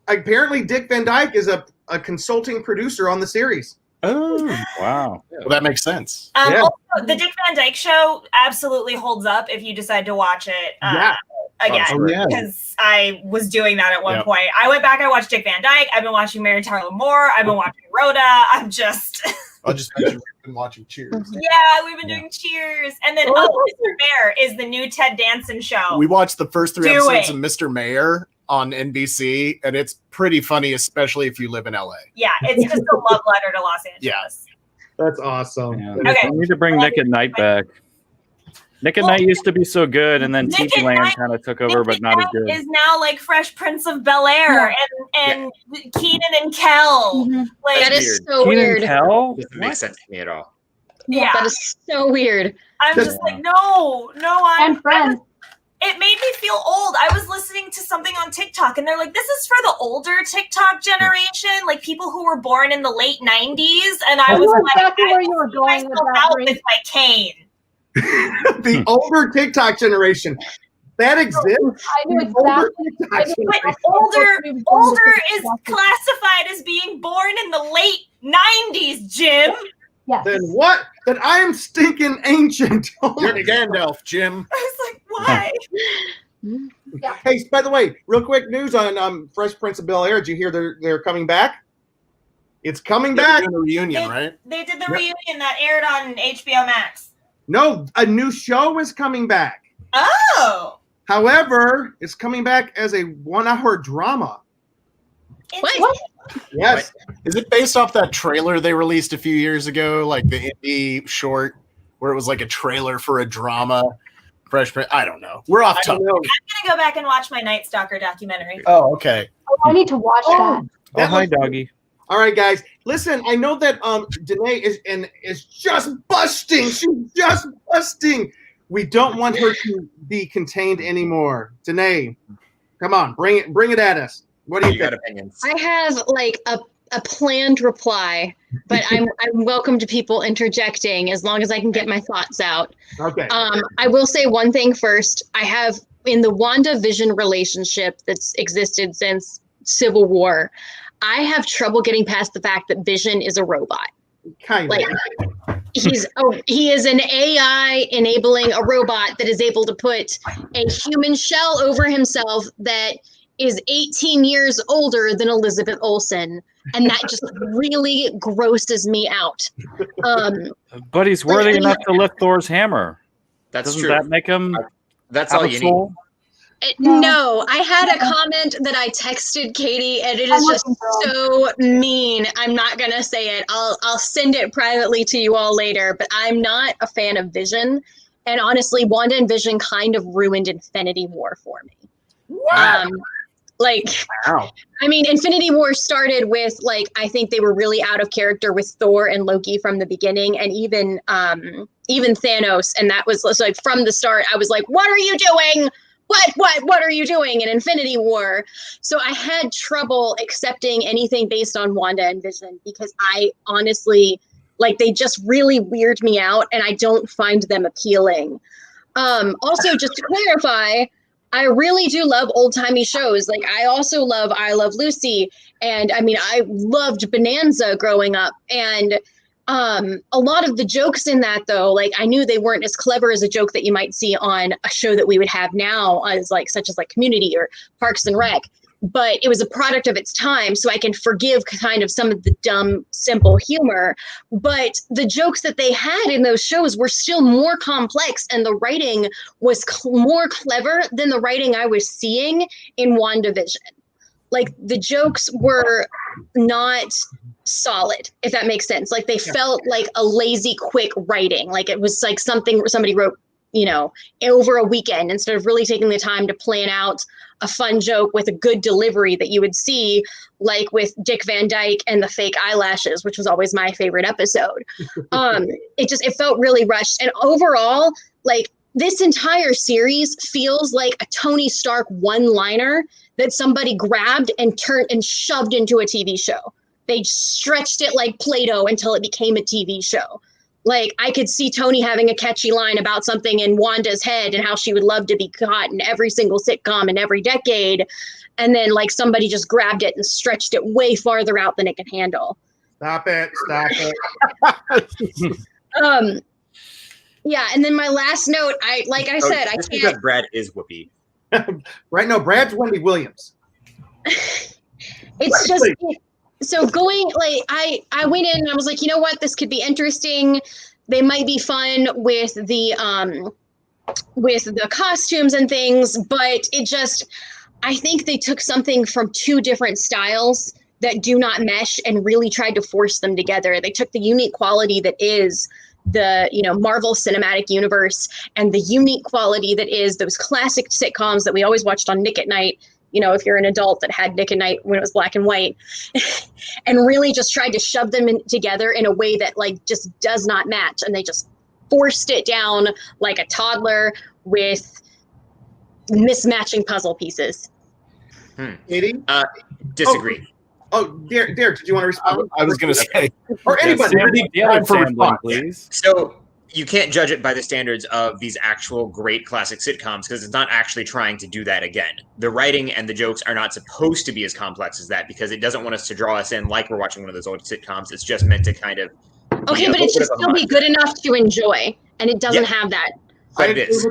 A: Apparently, Dick Van Dyke is a consulting producer on the series.
B: Oh,
C: Wow.
B: well, that makes sense.
A: Yeah.
G: Also, the Dick Van Dyke show absolutely holds up if you decide to watch it again.
B: Oh, yeah.
G: Because I was doing that at one point. I went back, I watched Dick Van Dyke. I've been watching Mary Tyler Moore. I've been watching Rhoda. I'm just...
B: I'll just mention we've been watching Cheers.
G: Yeah, we've been doing Cheers. And then, Mr. Bear is the new Ted Danson show.
B: We watched the first 3
G: Do
B: episodes
G: it.
B: of Mr. Mayor on NBC, and it's pretty funny, especially if you live in LA.
G: Yeah, it's just a love letter to Los Angeles.
B: Yeah.
A: That's awesome.
C: Yeah.
G: Okay.
C: We need to bring Nick at Night back. Nick at Night used to be so good, and then
G: Nick
C: TV
G: at
C: Land
G: Night-
C: kind of took over, but not as good.
G: Is now like Fresh Prince of Bel-Air and Keenan and Kel.
E: Mhm.
G: Like,
F: That is so
C: Keenan
F: weird.
C: Kel?
D: Doesn't make sense to me at all.
G: yeah.
F: That is so weird.
G: I'm just like, no,
E: And Friends.
G: it made me feel old. I was listening to something on TikTok and they're like, this is for the older TikTok generation, like people who were born in the late 90s. And I
E: I
G: was
E: knew
G: like,
E: exactly
G: I
E: where you were
G: see
E: going with
G: myself
E: that,
G: out
E: Bree.
G: with my cane.
A: The older TikTok generation. That exists.
E: I knew
A: The older
E: exactly.
A: TikTok
E: I knew
A: generation.
G: But older is classified as being born in the late 90s, Jim.
E: Yes.
A: Then what? Then I am stinking ancient. Oh
B: You're
A: my
B: the Gandalf, Jim.
G: I was like, why?
A: Hey, by the way, real quick news on Fresh Prince of Bel-Air. Did you hear they're coming back? It's coming back.
B: Doing a reunion, right?
G: They did the reunion that aired on HBO Max.
A: No, a new show is coming back.
G: Oh.
A: However, it's coming back as a 1-hour drama.
F: What?
A: Yes.
B: Is it based off that trailer they released a few years ago, like the indie short, where it was like a trailer for a drama? Fresh Prince. I don't know. We're off
A: I
B: topic.
A: don't know.
G: I'm gonna go back and watch my Night Stalker documentary.
B: Oh, okay.
E: I need to watch that.
C: Oh, hi, doggy.
A: All right, guys. Listen, I know that Danae is just busting. She's just busting. We don't want her to be contained anymore. Danae, come on, bring it at us. What do you
D: You got
A: think?
D: opinions.
F: I have like a planned reply, but I'm welcome to people interjecting as long as I can get my thoughts out.
A: Okay.
F: I will say one thing first. I have in the WandaVision relationship that's existed since Civil War, I have trouble getting past the fact that Vision is a robot.
A: Kind of.
F: Like he is an AI enabling a robot that is able to put a human shell over himself that is 18 years older than Elizabeth Olsen, and that just really grosses me out.
C: But he's worthy enough to lift Thor's hammer.
D: That's
C: Doesn't
D: true.
C: that make him
D: That's
C: have
D: all
C: a
D: you
C: soul?
F: No, I had a comment that I texted Katie, and it is just so mean. I'm not gonna say it. I'll send it privately to you all later. But I'm not a fan of Vision, and honestly, Wanda and Vision kind of ruined Infinity War for me.
A: Wow.
B: Wow.
F: I mean, Infinity War started with I think they were really out of character with Thor and Loki from the beginning, and even Thanos, and that was like from the start. I was like, "What are you doing? What are you doing in Infinity War?" So I had trouble accepting anything based on Wanda and Vision because I honestly they just really weird me out, and I don't find them appealing. Also, just to clarify, I really do love old-timey shows. I also love I Love Lucy. And I mean, I loved Bonanza growing up. And A lot of the jokes in that, though, like I knew they weren't as clever as a joke that you might see on a show that we would have now, as like such as like Community or Parks and Rec. But it was a product of its time, so I can forgive kind of some of the dumb, simple humor. But the jokes that they had in those shows were still more complex, and the writing was more clever than the writing I was seeing in WandaVision. Like the jokes were not solid, if that makes sense. Like they felt like a lazy, quick writing. Like it was like something somebody wrote, you know, over a weekend instead of really taking the time to plan out a fun joke with a good delivery that you would see, like with Dick Van Dyke and the fake eyelashes, which was always my favorite episode. It felt really rushed. And overall, like this entire series feels like a Tony Stark one-liner that somebody grabbed and turned and shoved into a TV show. They stretched it like Play-Doh until it became a TV show. Like I could see Tony having a catchy line about something in Wanda's head and how she would love to be caught in every single sitcom in every decade. And then like somebody just grabbed it and stretched it way farther out than it could handle.
A: Stop it.
F: Yeah. And then my last note, I said, I can't.
D: Because Brad is Whoopi.
A: Right. No, Brad's Wendy Williams.
F: It's just... So going, like, I went in and I was like, you know what, this could be interesting. They might be fun with the costumes and things, but I think they took something from two different styles that do not mesh and really tried to force them together. They took the unique quality that is the, you know, Marvel Cinematic Universe and the unique quality that is those classic sitcoms that we always watched on Nick at Night. You know, if you're an adult that had Nick at Night when it was black and white, and really just tried to shove them together in a way that like just does not match. And they just forced it down like a toddler with mismatching puzzle pieces.
A: Katie?
D: Disagree.
A: Derek, did you want to respond?
B: I was going to say.
A: Or anybody.
C: Please.
D: So you can't judge it by the standards of these actual great classic sitcoms because it's not actually trying to do that again. The writing and the jokes are not supposed to be as complex as that because it doesn't want us to draw us in like we're watching one of those old sitcoms. It's just meant to kind of...
F: Okay, but it should still be good enough to enjoy, and it doesn't have that.
D: But it is.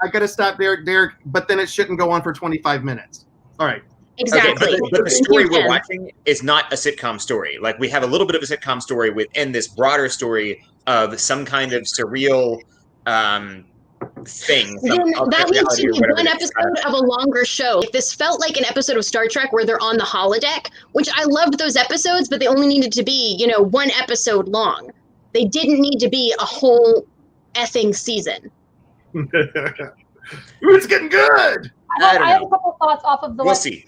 A: I got to stop there, Derek, but then it shouldn't go on for 25 minutes. All right.
F: Exactly.
D: Okay, but the story we're watching is not a sitcom story. Like we have a little bit of a sitcom story within this broader story of some kind of surreal thing.
F: That needs to be one episode of a longer show. This felt like an episode of Star Trek where they're on the holodeck, which I loved those episodes, but they only needed to be, you know, one episode long. They didn't need to be a whole effing season.
A: It's getting good.
E: I have a couple thoughts off of the.
D: We'll see.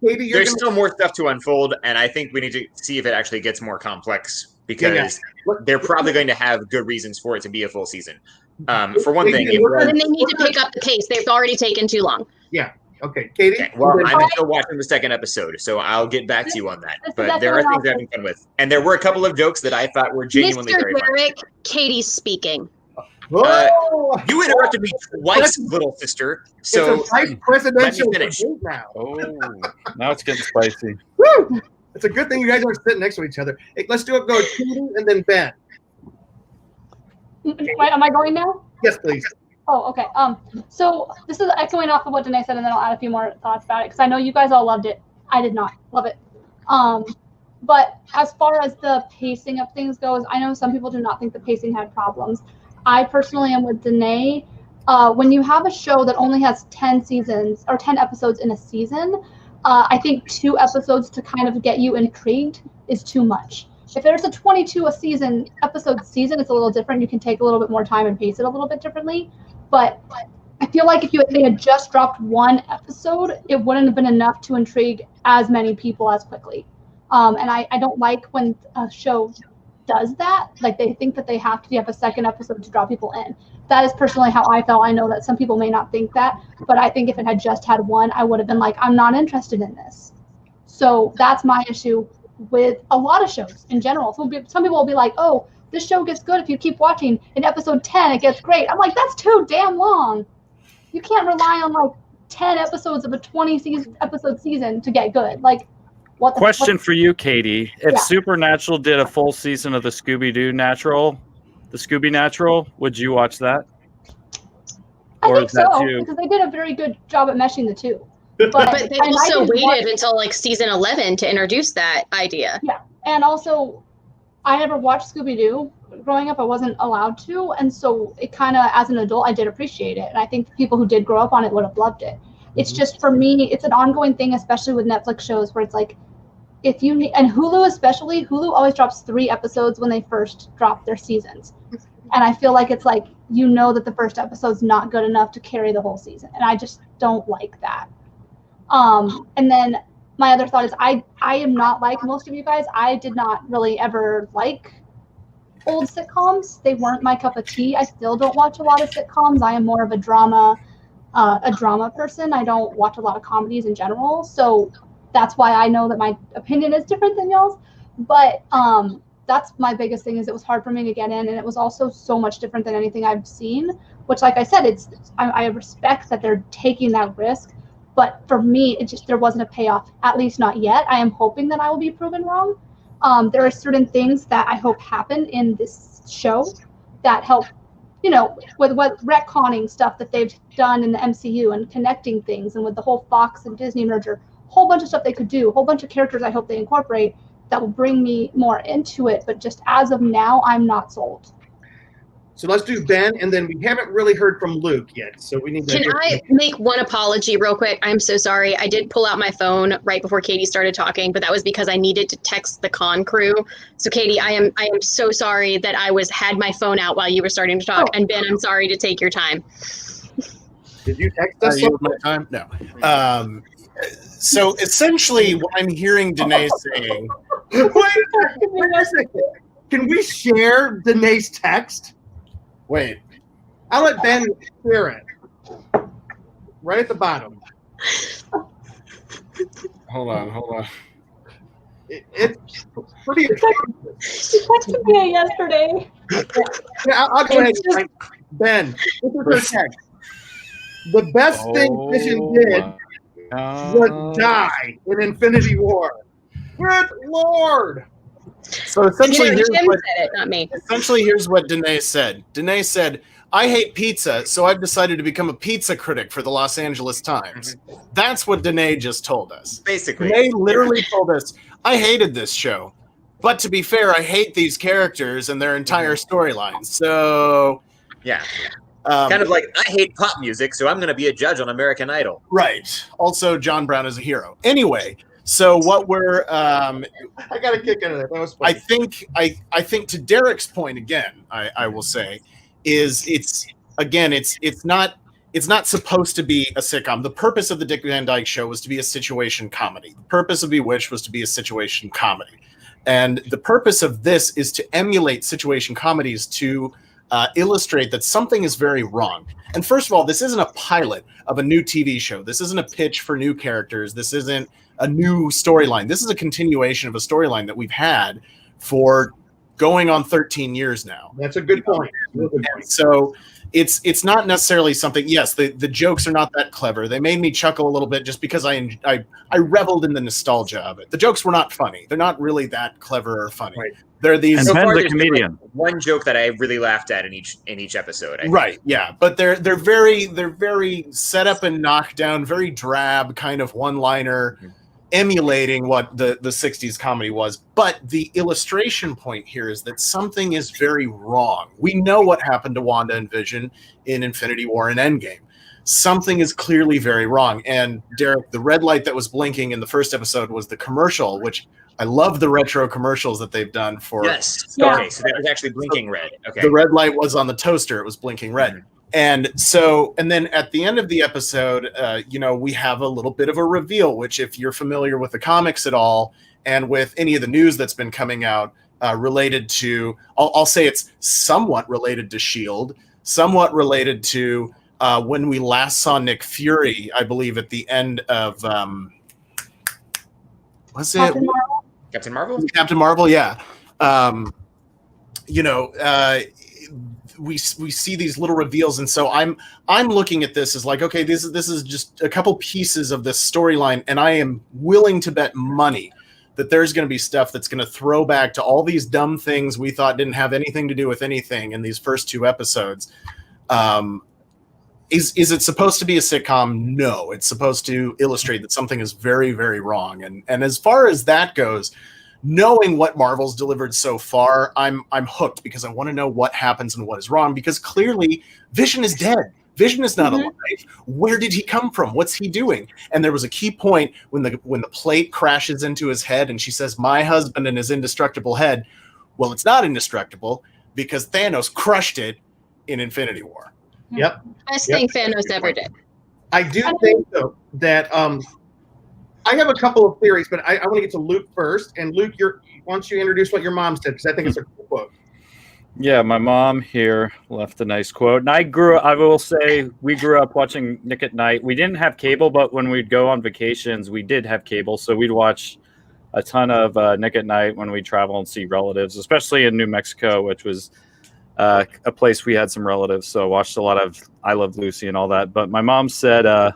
A: Katie,
D: there's still more stuff to unfold, and I think we need to see if it actually gets more complex because they're probably going to have good reasons for it to be a full season. For one thing,
F: then they need to pick up the pace. They've already taken too long.
A: Yeah. Okay, Katie.
D: Okay, well, I'm still watching the second episode, so I'll get back to you on that. But there are things I'm having fun with, and there were a couple of jokes that I thought were genuinely very funny.
F: Katie's speaking.
D: You interrupted me twice, little sister. So
A: it's a presidential
D: finish.
A: Now.
C: Oh, now it's getting spicy.
A: Woo! It's a good thing you guys aren't sitting next to each other. Hey, let's do it. Go Katie and then Ben.
E: Wait, am I going now?
A: Yes, please.
E: Oh, okay. So this is echoing off of what Danae said, and then I'll add a few more thoughts about it because I know you guys all loved it. I did not love it. But as far as the pacing of things goes, I know some people do not think the pacing had problems. I personally am with Danae. When you have a show that only has 10 seasons or 10 episodes in a season, I think 2 episodes to kind of get you intrigued is too much. If there's a 22 episode season, it's a little different. You can take a little bit more time and pace it a little bit differently. But I feel like if they had just dropped 1 episode, it wouldn't have been enough to intrigue as many people as quickly. And I don't like when a show does that. Like they think that they have to have a second episode to draw people in. That is personally how I felt. I know that some people may not think that, but I think if it had just had 1, I would have been like, I'm not interested in this. So that's my issue with a lot of shows in general. Some people will be like, oh, this show gets good if you keep watching. In episode 10, it gets great. I'm like, that's too damn long. You can't rely on like 10 episodes of a 20 episode season to get good. Like,
C: Question for you, Katie. If
E: Yeah.
C: Supernatural did a full season of the Scooby Natural, would you watch that?
E: I
C: Or
E: think
C: is that
E: so,
C: too-
E: because they did a very good job at meshing the two.
F: But they
E: and I
F: also
E: didn't watch-
F: waited until like season 11 to introduce that idea.
E: Yeah, and also, I never watched Scooby-Doo growing up. I wasn't allowed to, and so it kind of, as an adult, I did appreciate it. And I think the people who did grow up on it would have loved it. It's just, for me, it's an ongoing thing, especially with Netflix shows, where it's like, if you need, and Hulu especially, Hulu always drops 3 episodes when they first drop their seasons. And I feel like it's like, you know that the first episode's not good enough to carry the whole season. And I just don't like that. And then my other thought is I am not like most of you guys. I did not really ever like old sitcoms. They weren't my cup of tea. I still don't watch a lot of sitcoms. I am more of a drama person. I don't watch a lot of comedies in general. So that's why I know that my opinion is different than y'all's. But that's my biggest thing, is it was hard for me to get in, and it was also so much different than anything I've seen, which, like I said, I respect that they're taking that risk. But for me, there wasn't a payoff, at least not yet. I am hoping that I will be proven wrong. There are certain things that I hope happen in this show that help, with what retconning stuff that they've done in the MCU and connecting things, and with the whole Fox and Disney merger, whole bunch of stuff they could do, a whole bunch of characters I hope they incorporate that will bring me more into it. But just as of now, I'm not sold.
A: So let's do Ben, and then we haven't really heard from Luke yet. So we need to.
F: Can I make one apology real quick? I'm so sorry. I did pull out my phone right before Katie started talking, but that was because I needed to text the con crew. So Katie, I am so sorry that I had my phone out while you were starting to talk. And Ben, I'm sorry to take your time.
A: Did you text us?
B: My time? No. So essentially, what I'm hearing Danae saying.
A: Wait a second. Can we share Danae's text?
B: Wait.
A: I'll let Ben share it. Right at the bottom.
B: Hold on.
A: It's pretty attractive.
E: She texted me yesterday.
A: Yeah, I'll go ahead. Ben, this is her text. The best thing Vision did was die in Infinity War. Good Lord!
B: So essentially,
F: Jim
B: here's
F: said
B: what,
F: it, not me.
B: here's what Danae said. Danae said, I hate pizza, so I've decided to become a pizza critic for the Los Angeles Times. That's what Danae just told us.
D: Basically.
B: Danae literally told us, I hated this show. But to be fair, I hate these characters and their entire storyline. So...
D: Yeah. Kind of like, I hate pop music, so I'm going to be a judge on American Idol.
B: Right. Also, John Brown is a hero. Anyway, so what we're...
A: I got a kick out of that. That was funny.
B: I think to Derek's point again, I will say, is it's not supposed to be a sitcom. The purpose of the Dick Van Dyke Show was to be a situation comedy. The purpose of Bewitched was to be a situation comedy. And the purpose of this is to emulate situation comedies to illustrate that something is very wrong. And first of all, this isn't a pilot of a new TV show. This isn't a pitch for new characters. This isn't a new storyline. This is a continuation of a storyline that we've had for going on 13 years now.
A: That's a good point.
B: So it's not necessarily something. Yes, the jokes are not that clever. They made me chuckle a little bit just because I reveled in the nostalgia of it. The jokes were not funny. They're not really that clever or funny.
A: Right.
B: They're these.
C: And
D: So
C: Ben's
D: far,
C: a
D: there's
C: comedian.
D: one joke that I really laughed at in each episode. I think.
B: Right, yeah, but they're very set up and knocked down, very drab kind of one-liner, emulating what the 60s comedy was. But the illustration point here is that something is very wrong. We know what happened to Wanda and Vision in Infinity War and Endgame. Something is clearly very wrong. And Derek, the red light that was blinking in the first episode was the commercial, which I love the retro commercials that they've done for.
D: Yes.
E: Yeah.
D: Okay, so that was actually blinking red. Okay.
B: The red light was on the toaster. It was blinking red. And then at the end of the episode, we have a little bit of a reveal, which if you're familiar with the comics at all and with any of the news that's been coming out related to, I'll say it's somewhat related to S.H.I.E.L.D., somewhat related to when we last saw Nick Fury, I believe at the end of, what's it?
D: Captain Marvel?
B: Captain Marvel, yeah. We see these little reveals, and so I'm looking at this as like, okay, this is just a couple pieces of this storyline, and I am willing to bet money that there's going to be stuff that's going to throw back to all these dumb things we thought didn't have anything to do with anything in these first 2 episodes. Is it supposed to be a sitcom? No, it's supposed to illustrate that something is very, very wrong. And as far as that goes, knowing what Marvel's delivered so far, I'm hooked because I want to know what happens and what is wrong, because clearly Vision is dead. Vision is not alive. Where did he come from? What's he doing? And there was a key point when the plate crashes into his head and she says, "My husband and his indestructible head." Well, it's not indestructible because Thanos crushed it in Infinity War.
A: Yep.
F: Best thing Thanos ever did.
A: I do think, though, that I have a couple of theories, but I want to get to Luke first. And Luke, why don't you introduce what your mom said, because I think it's a cool quote.
C: Yeah, my mom here left a nice quote. And I will say, we grew up watching Nick at Night. We didn't have cable, but when we'd go on vacations, we did have cable. So we'd watch a ton of Nick at Night when we travel and see relatives, especially in New Mexico, which was a place we had some relatives. So I watched a lot of I Love Lucy and all that. But my mom said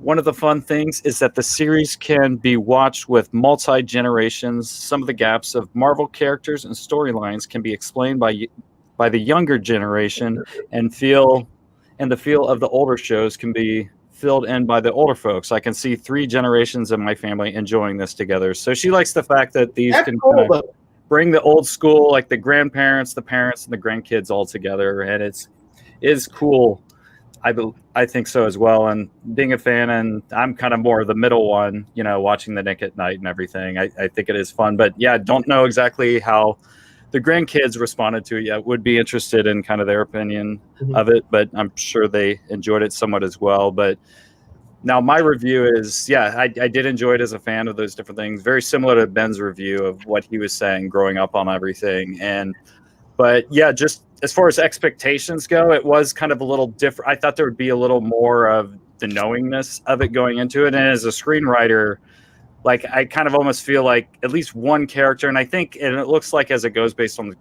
C: one of the fun things is that the series can be watched with multi-generations. Some of the gaps of Marvel characters and storylines can be explained by the younger generation, and the feel of the older shows can be filled in by the older folks. I can see 3 generations of my family enjoying this together. So she likes the fact that these
A: That's
C: can
A: cool,
C: kind of bring the old school, like the grandparents, the parents, and the grandkids all together, and it is cool. I think so as well. And being a fan, and I'm kind of more the middle one, watching the Nick at Night and everything. I think it is fun, but yeah, don't know exactly how the grandkids responded to it yet. Would be interested in kind of their opinion of it, but I'm sure they enjoyed it somewhat as well. But now my review is, I did enjoy it as a fan of those different things. Very similar to Ben's review of what he was saying growing up on everything. But yeah, just as far as expectations go, it was kind of a little different. I thought there would be a little more of the knowingness of it going into it. And as a screenwriter, like, I kind of almost feel like at least one character, and I think, and it looks like as it goes based on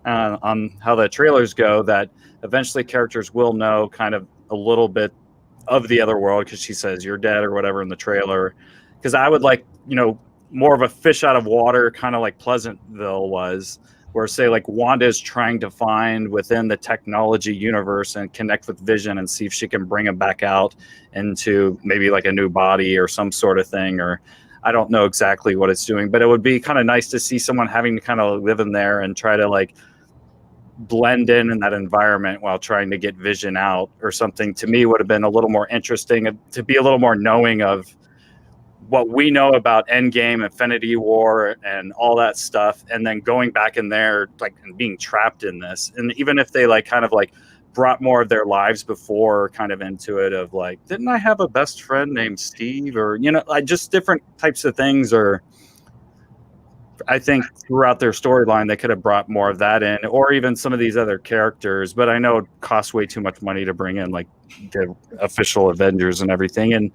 C: on how the trailers go, that eventually characters will know kind of a little bit of the other world, because she says you're dead or whatever in the trailer. Because I would like, more of a fish out of water, kind of like Pleasantville was, where say like Wanda is trying to find within the technology universe and connect with Vision and see if she can bring him back out into maybe like a new body or some sort of thing, or I don't know exactly what it's doing, but it would be kind of nice to see someone having to kind of live in there and try to like blend in that environment while trying to get Vision out or something. To me would have been a little more interesting, to be a little more knowing of what we know about Endgame, Infinity War, and all that stuff, and then going back in there, like, and being trapped in this. And even if they like kind of like brought more of their lives before kind of into it, of like, didn't I have a best friend named Steve, or like just different types of things. Or I think throughout their storyline they could have brought more of that in, or even some of these other characters. But I know it costs way too much money to bring in like the official Avengers and everything. And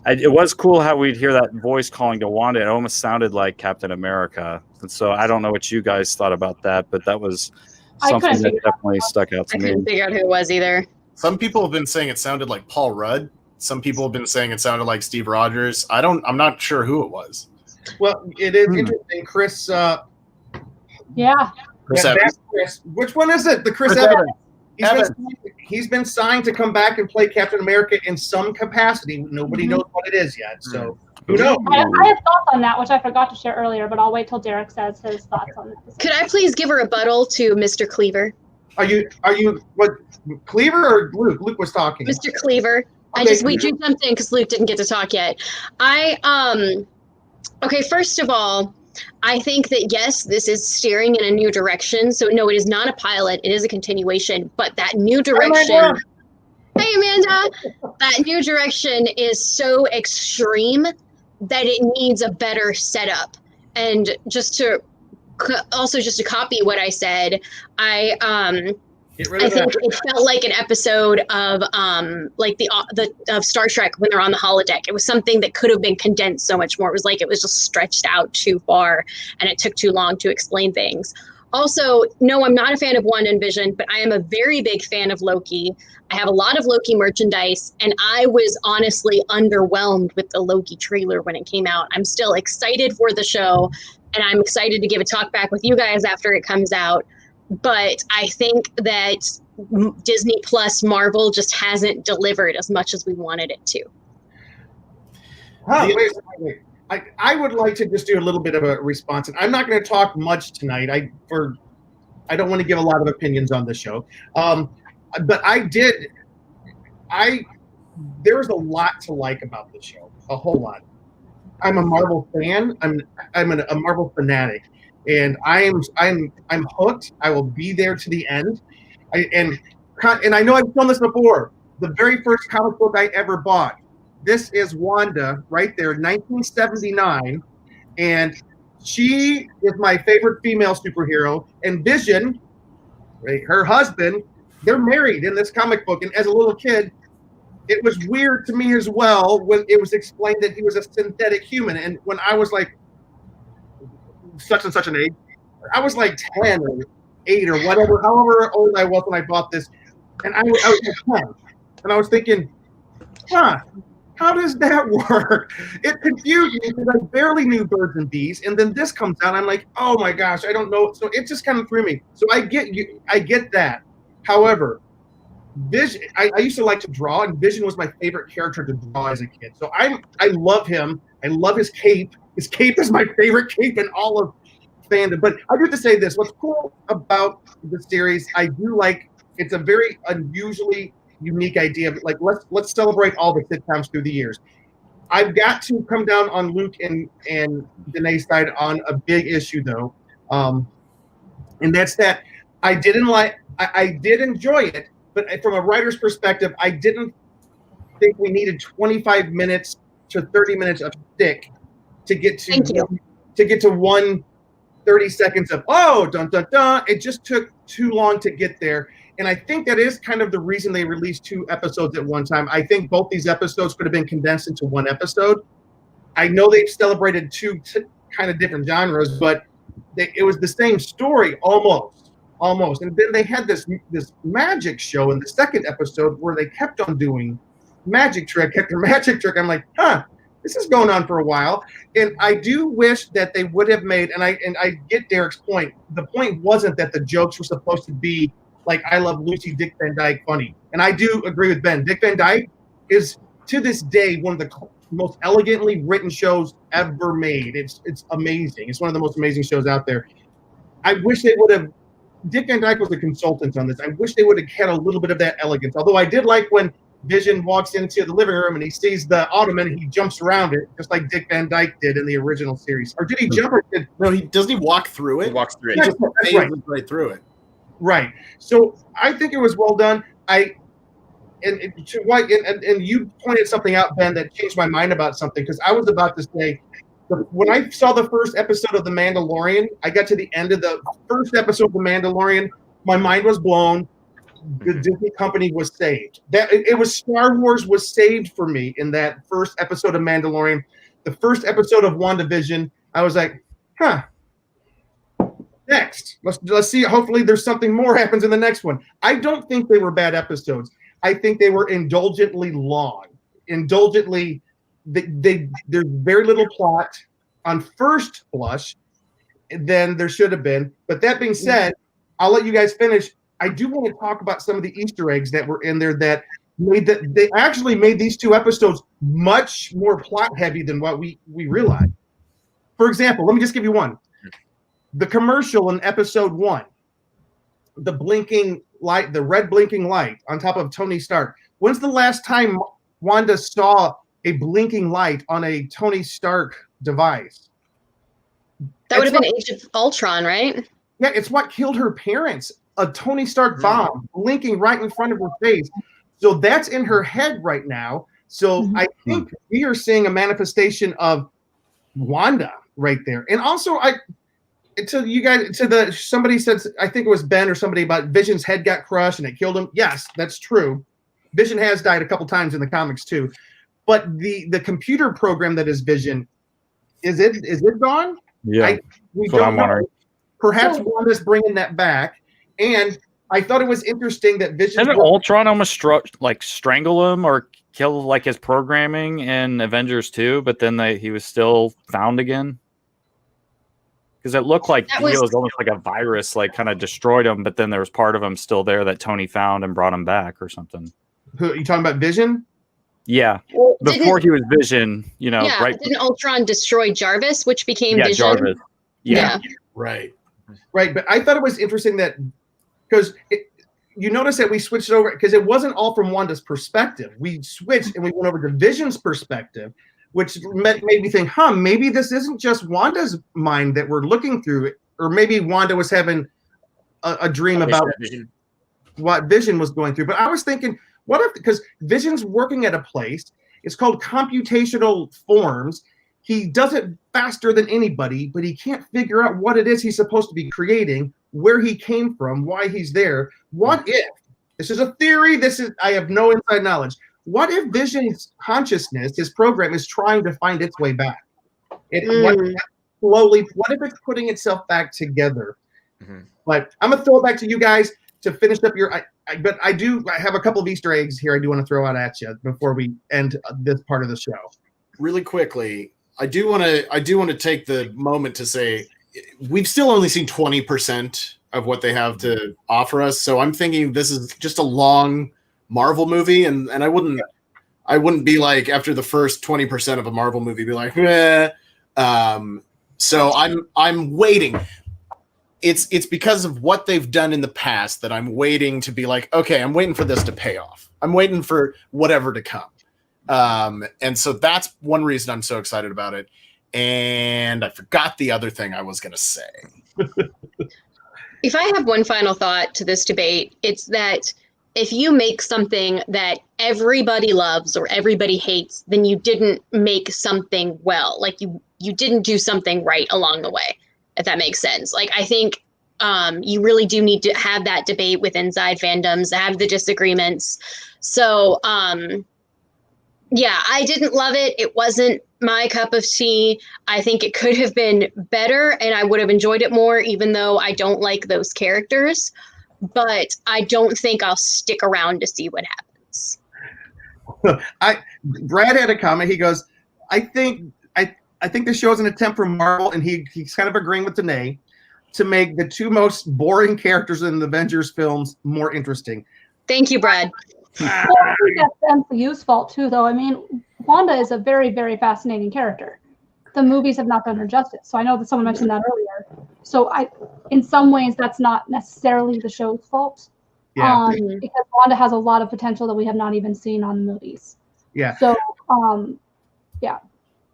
C: it was cool how we'd hear that voice calling to Wanda. It almost sounded like Captain America. And so I don't know what you guys thought about that, but that was something that definitely stuck out to me.
F: I couldn't figure out who it was either.
B: Some people have been saying it sounded like Paul Rudd. Some people have been saying it sounded like Steve Rogers. I'm not sure who it was.
A: Well, it is interesting. Chris.
B: Chris Evans.
A: Chris. Which one is it? The Chris Evans. He's been signed to come back and play Captain America in some capacity. Nobody knows what it is yet. So who knows?
E: I have thoughts on that, which I forgot to share earlier, but I'll wait till Derek says his thoughts on this.
F: Could I please give a rebuttal to Mr. Cleaver?
A: Are you what, Cleaver or Luke? Luke was talking.
F: Mr. Cleaver.
A: Okay,
F: We jumped in because Luke didn't get to talk yet. Okay, first of all, I think that, yes, this is steering in a new direction. So, no, it is not a pilot. It is a continuation. But that new direction... Hey, Amanda! That new direction is so extreme that it needs a better setup. And just to copy what I said, I think it felt like an episode of of Star Trek when they're on the holodeck. It was something that could have been condensed so much more. It was like it was just stretched out too far, and it took too long to explain things. Also, no, I'm not a fan of WandaVision, but I am a very big fan of Loki. I have a lot of Loki merchandise, and I was honestly underwhelmed with the Loki trailer when it came out. I'm still excited for the show, and I'm excited to give a talk back with you guys after it comes out. But I think that Disney Plus Marvel just hasn't delivered as much as we wanted it to.
A: Wait. I would like to just do a little bit of a response. And I'm not going to talk much tonight. I don't want to give a lot of opinions on the show. But there was a lot to like about the show, a whole lot. I'm a Marvel fan. I'm a Marvel fanatic, and I'm hooked. I will be there to the end. And I know I've done this before. The very first comic book I ever bought. This is Wanda right there, 1979, and she is my favorite female superhero. And Vision, right, her husband, they're married in this comic book. And as a little kid, it was weird to me as well when it was explained that he was a synthetic human. And when I was like such and such an age, I was like 10 or 8 or whatever, however old I was when I bought this, and I was like 10, and I was thinking, how does that work? It confused me because I barely knew birds and bees, and then this comes out, and I'm like, oh my gosh, I don't know. So it just kind of threw me. So I get that. However, Vision, I used to like to draw, and Vision was my favorite character to draw as a kid. So I love him. I love his cape. His cape is my favorite cape in all of fandom. But I do have to say this: what's cool about the series, I do like. It's a very unusually unique idea. Like let's celebrate all the sitcoms through the years. I've got to come down on Luke and Danae's side on a big issue though, and that's that I did enjoy it, but from a writer's perspective, I didn't think we needed 25 minutes to 30 minutes of stick to get to 1:30 seconds of dun dun dun. It just took too long to get there. And I think that is kind of the reason they released 2 episodes at one time. I think both these episodes could have been condensed into 1 episode. I know they've celebrated 2 kind of different genres, but it was the same story almost. And then they had this magic show in the 2nd episode where they kept on doing magic trick after magic trick. I'm like, this is going on for a while. And I do wish that they would have made, and I get Derek's point. The point wasn't that the jokes were supposed to be like I Love Lucy, Dick Van Dyke funny. And I do agree with Ben. Dick Van Dyke is, to this day, one of the most elegantly written shows ever made. It's amazing. It's one of the most amazing shows out there. I wish they would have, Dick Van Dyke was a consultant on this. I wish they would have had a little bit of that elegance. Although I did like when Vision walks into the living room and he sees the ottoman and he jumps around it, just like Dick Van Dyke did in the original series. Or did he jump? Or did...
B: No, doesn't he walk through it?
D: He walks through it.
B: He just
A: right.
B: right through it.
A: Right. So I think it was well done. And you pointed something out, Ben, that changed my mind about something, because I was about to say, when I saw the first episode of The Mandalorian, I got to the end of the first episode of The Mandalorian, my mind was blown. The Disney company was saved. It was Star Wars was saved for me in that first episode of Mandalorian. The first episode of WandaVision, I was like, next. Let's see. Hopefully there's something more happens in the next one. I don't think they were bad episodes. I think they were indulgently long. Indulgently, there's very little plot on first blush than there should have been. But that being said, I'll let you guys finish. I do want to talk about some of the Easter eggs that were in there that they actually made these 2 episodes much more plot heavy than what we realized. For example, let me just give you one. The commercial in episode 1, the blinking light, the red blinking light on top of Tony Stark. When's the last time Wanda saw a blinking light on a Tony Stark device?
F: That would have been Age of Ultron, right?
A: Yeah, it's what killed her parents. A Tony Stark bomb blinking right in front of her face. So that's in her head right now. So I think we are seeing a manifestation of Wanda right there. And also, somebody said, I think it was Ben or somebody, about Vision's head got crushed and it killed him. Yes, that's true. Vision has died a couple times in the comics too. But the computer program that is Vision, is it gone?
C: Yeah, that's what I'm wondering.
A: perhaps Wanda's bringing that back. And I thought it was interesting that Vision.
C: Didn't Ultron almost strangle him or kill like his programming in Avengers 2, but then he was still found again? Because it looked like he was almost like a virus, like kind of destroyed him, but then there was part of him still there that Tony found and brought him back or something.
A: Who are you talking about? Vision?
C: Yeah. Well, before he was Vision, right?
F: Didn't Ultron destroy Jarvis, which became Vision?
C: Jarvis. Yeah.
B: Right.
A: But I thought it was interesting that because you notice that we switched over because it wasn't all from Wanda's perspective. We switched and we went over to Vision's perspective, which made me think, maybe this isn't just Wanda's mind that we're looking through, or maybe Wanda was having a dream about what Vision was going through. But I was thinking, what if, because Vision's working at a place, it's called computational forms. He does it faster than anybody, but he can't figure out what it is he's supposed to be creating, where he came from, why he's there. What if, this is a theory, I have no inside knowledge. What if Vision's consciousness, his program, is trying to find its way back? What if it's putting itself back together? Mm-hmm. But I'm going to throw it back to you guys to finish up your, but I have a couple of Easter eggs here I do want to throw out at you before we end this part of the show.
B: Really quickly, I do want to take the moment to say we've still only seen 20% of what they have to offer us. So I'm thinking this is just a long Marvel movie, and I wouldn't be like, after the first 20% of a Marvel movie, be like, eh. So I'm waiting. It's because of what they've done in the past that I'm waiting to be like, okay, I'm waiting for this to pay off. I'm waiting for whatever to come. And so that's one reason I'm so excited about it. And I forgot the other thing I was going to say.
F: If I have one final thought to this debate, it's that if you make something that everybody loves or everybody hates, then you didn't make something well. Like you didn't do something right along the way, if that makes sense. Like, I think you really do need to have that debate with inside fandoms, have the disagreements. So, yeah, I didn't love it. It wasn't my cup of tea. I think it could have been better, and I would have enjoyed it more, even though I don't like those characters. But I don't think I'll stick around to see what happens.
A: Brad had a comment. He goes, I think the show is an attempt from Marvel, and he's kind of agreeing with Danae, to make the two most boring characters in the Avengers films more interesting.
F: Thank you, Brad.
E: Well, I think that's MCU's fault too, though. I mean, Wanda is a very, very fascinating character. The movies have not done her justice. So I know that someone mentioned that earlier. So in some ways, that's not necessarily the show's fault.
A: Yeah.
E: Because Wanda has a lot of potential that we have not even seen on the movies.
A: Yeah.
E: So, yeah.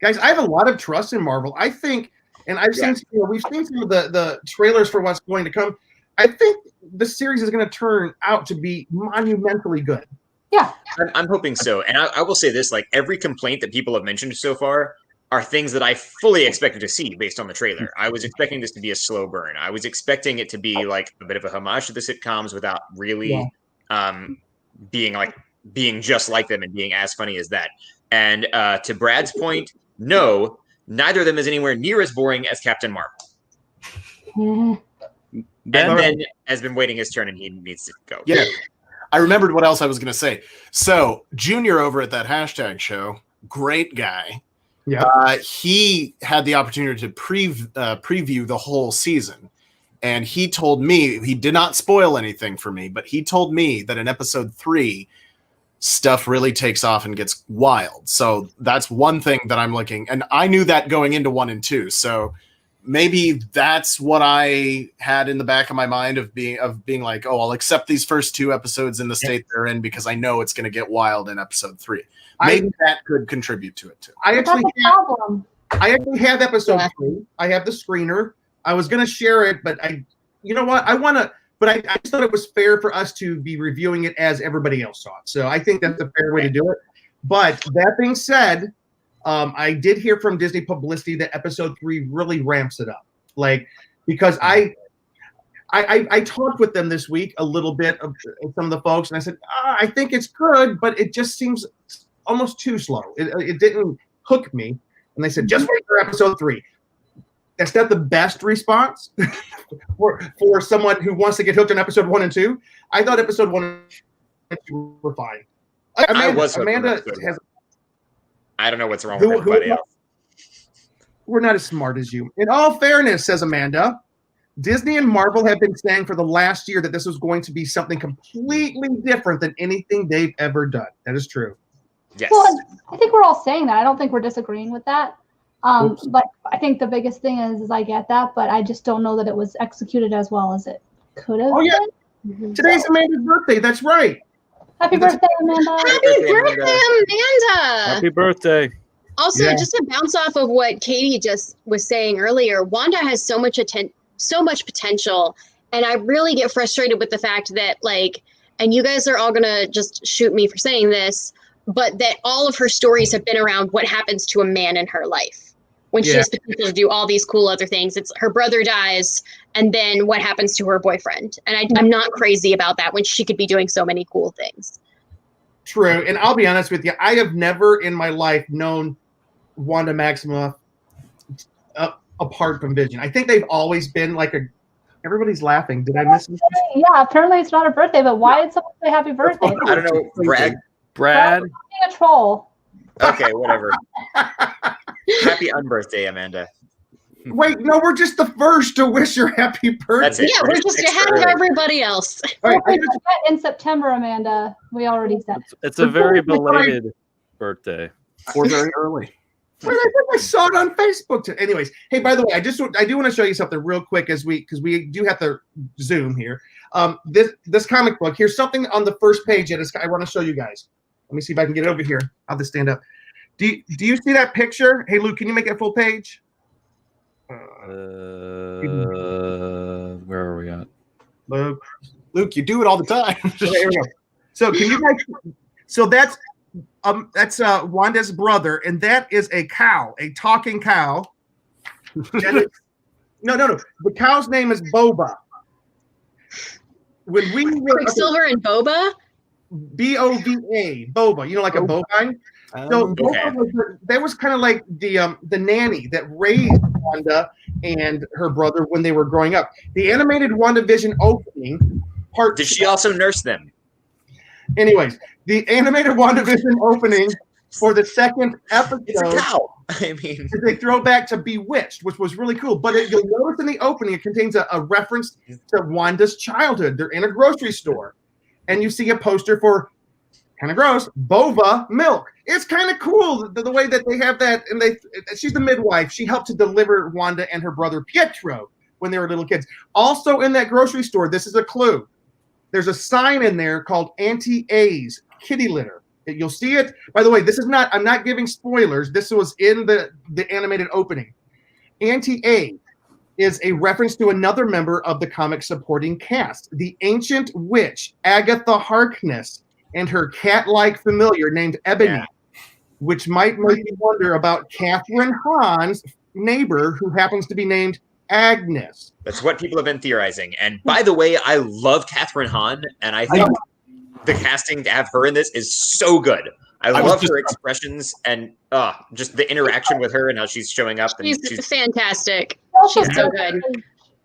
A: Guys, I have a lot of trust in Marvel. I think, and we've seen some of the trailers for what's going to come. I think the series is going to turn out to be monumentally good.
E: Yeah.
D: I'm hoping so. And I will say this, like, every complaint that people have mentioned so far are things that I fully expected to see based on the trailer. I was expecting this to be a slow burn. I was expecting it to be like a bit of a homage to the sitcoms without really being just like them and being as funny as that. And to Brad's point, no, neither of them is anywhere near as boring as Captain Marvel. And Ben has been waiting his turn, and he needs to go.
B: Yeah, I remembered what else I was going to say. So Junior over at that hashtag show, great guy. Yeah, he had the opportunity to preview the whole season, and he told me, he did not spoil anything for me, but he told me that in episode 3, stuff really takes off and gets wild. So that's one thing that I'm looking, and I knew that going into 1 and 2. So maybe that's what I had in the back of my mind of being like, oh, I'll accept these first 2 episodes in the state they're in because I know it's going to get wild in episode 3. Maybe that could contribute to it too.
A: I actually have episode 3. I have the screener. I was going to share it, but I just thought it was fair for us to be reviewing it as everybody else saw it. So I think that's a fair way to do it. But that being said, I did hear from Disney Publicity that episode 3 really ramps it up. Like, because I talked with them this week a little bit of some of the folks, and I said, I think it's good, but it just seems almost too slow. It didn't hook me. And they said, just wait for episode 3. That's not the best response for someone who wants to get hooked on episode 1 and 2. I thought episode 1 and 2 were fine. Amanda has.
D: I don't know what's wrong with everybody else.
A: We're not as smart as you. In all fairness, says Amanda, Disney and Marvel have been saying for the last year that this was going to be something completely different than anything they've ever done. That is true.
D: Yes.
E: Well, I think we're all saying that. I don't think we're disagreeing with that. But I think the biggest thing is I get that, but I just don't know that it was executed as well as it could have been.
A: Today's Amanda's birthday. That's right.
E: Happy birthday, Amanda.
F: Happy birthday, Amanda.
C: Happy birthday.
F: Also, just to bounce off of what Katie just was saying earlier, Wanda has so much potential, and I really get frustrated with the fact that, like, and you guys are all gonna just shoot me for saying this, but that all of her stories have been around what happens to a man in her life when she has potential to do all these cool other things. It's her brother dies, and then what happens to her boyfriend. And I'm not crazy about that when she could be doing so many cool things.
A: True. And I'll be honest with you, I have never in my life known Wanda Maximoff apart from Vision. I think they've always been like everybody's laughing. Did I miss something?
E: Yeah, apparently it's not her birthday, but why did someone say happy birthday?
D: I don't know.
C: Brad.
E: Being a troll.
D: Okay, whatever. Happy unbirthday, Amanda.
A: Wait, no, we're just the first to wish her happy birthday.
D: That's it.
F: Yeah, we're just ahead of everybody else.
A: All right,
E: In September, Amanda. We already said it.
C: It's a very belated birthday.
B: Or very early.
A: Wait, I think I saw it on Facebook. Anyways, hey, by the way, I do want to show you something real quick because we do have to zoom here. This comic book, here's something on the first page that I want to show you guys. Let me see if I can get it over here. I'll just stand up. Do you see that picture? Hey, Luke, can you make it full page?
C: Where are we at?
B: Luke, you do it all the time.
A: Okay, here we go. So can you guys? So that's Wanda's brother, and that is a cow, a talking cow. No. The cow's name is Boba. When we were
F: Quicksilver and Boba.
A: Bova, Boba, like a bovine. So that was kind of like the nanny that raised Wanda and her brother when they were growing up. The animated WandaVision opening part.
D: Did she also nurse them?
A: Anyways, the animated WandaVision opening for the second episode.
D: It's a cow. I mean,
A: is a throwback to Bewitched, which was really cool. But you'll notice in the opening, it contains a reference to Wanda's childhood. They're in a grocery store, and you see a poster for, kind of gross, Bova milk. It's kind of cool the way that they have that, and she's the midwife. She helped to deliver Wanda and her brother Pietro when they were little kids. Also in that grocery store, this is a clue. There's a sign in there called Auntie A's kitty litter. You'll see it. By the way, I'm not giving spoilers. This was in the animated opening. Auntie A is a reference to another member of the comic supporting cast, the ancient witch Agatha Harkness and her cat-like familiar named Ebony, which might make you wonder about Catherine Hahn's neighbor who happens to be named Agnes.
D: That's what people have been theorizing. And by the way, I love Catherine Hahn, and I think the casting to have her in this is so good. I love her expressions and just the interaction with her and how she's showing up. And
F: She's fantastic. She's so good.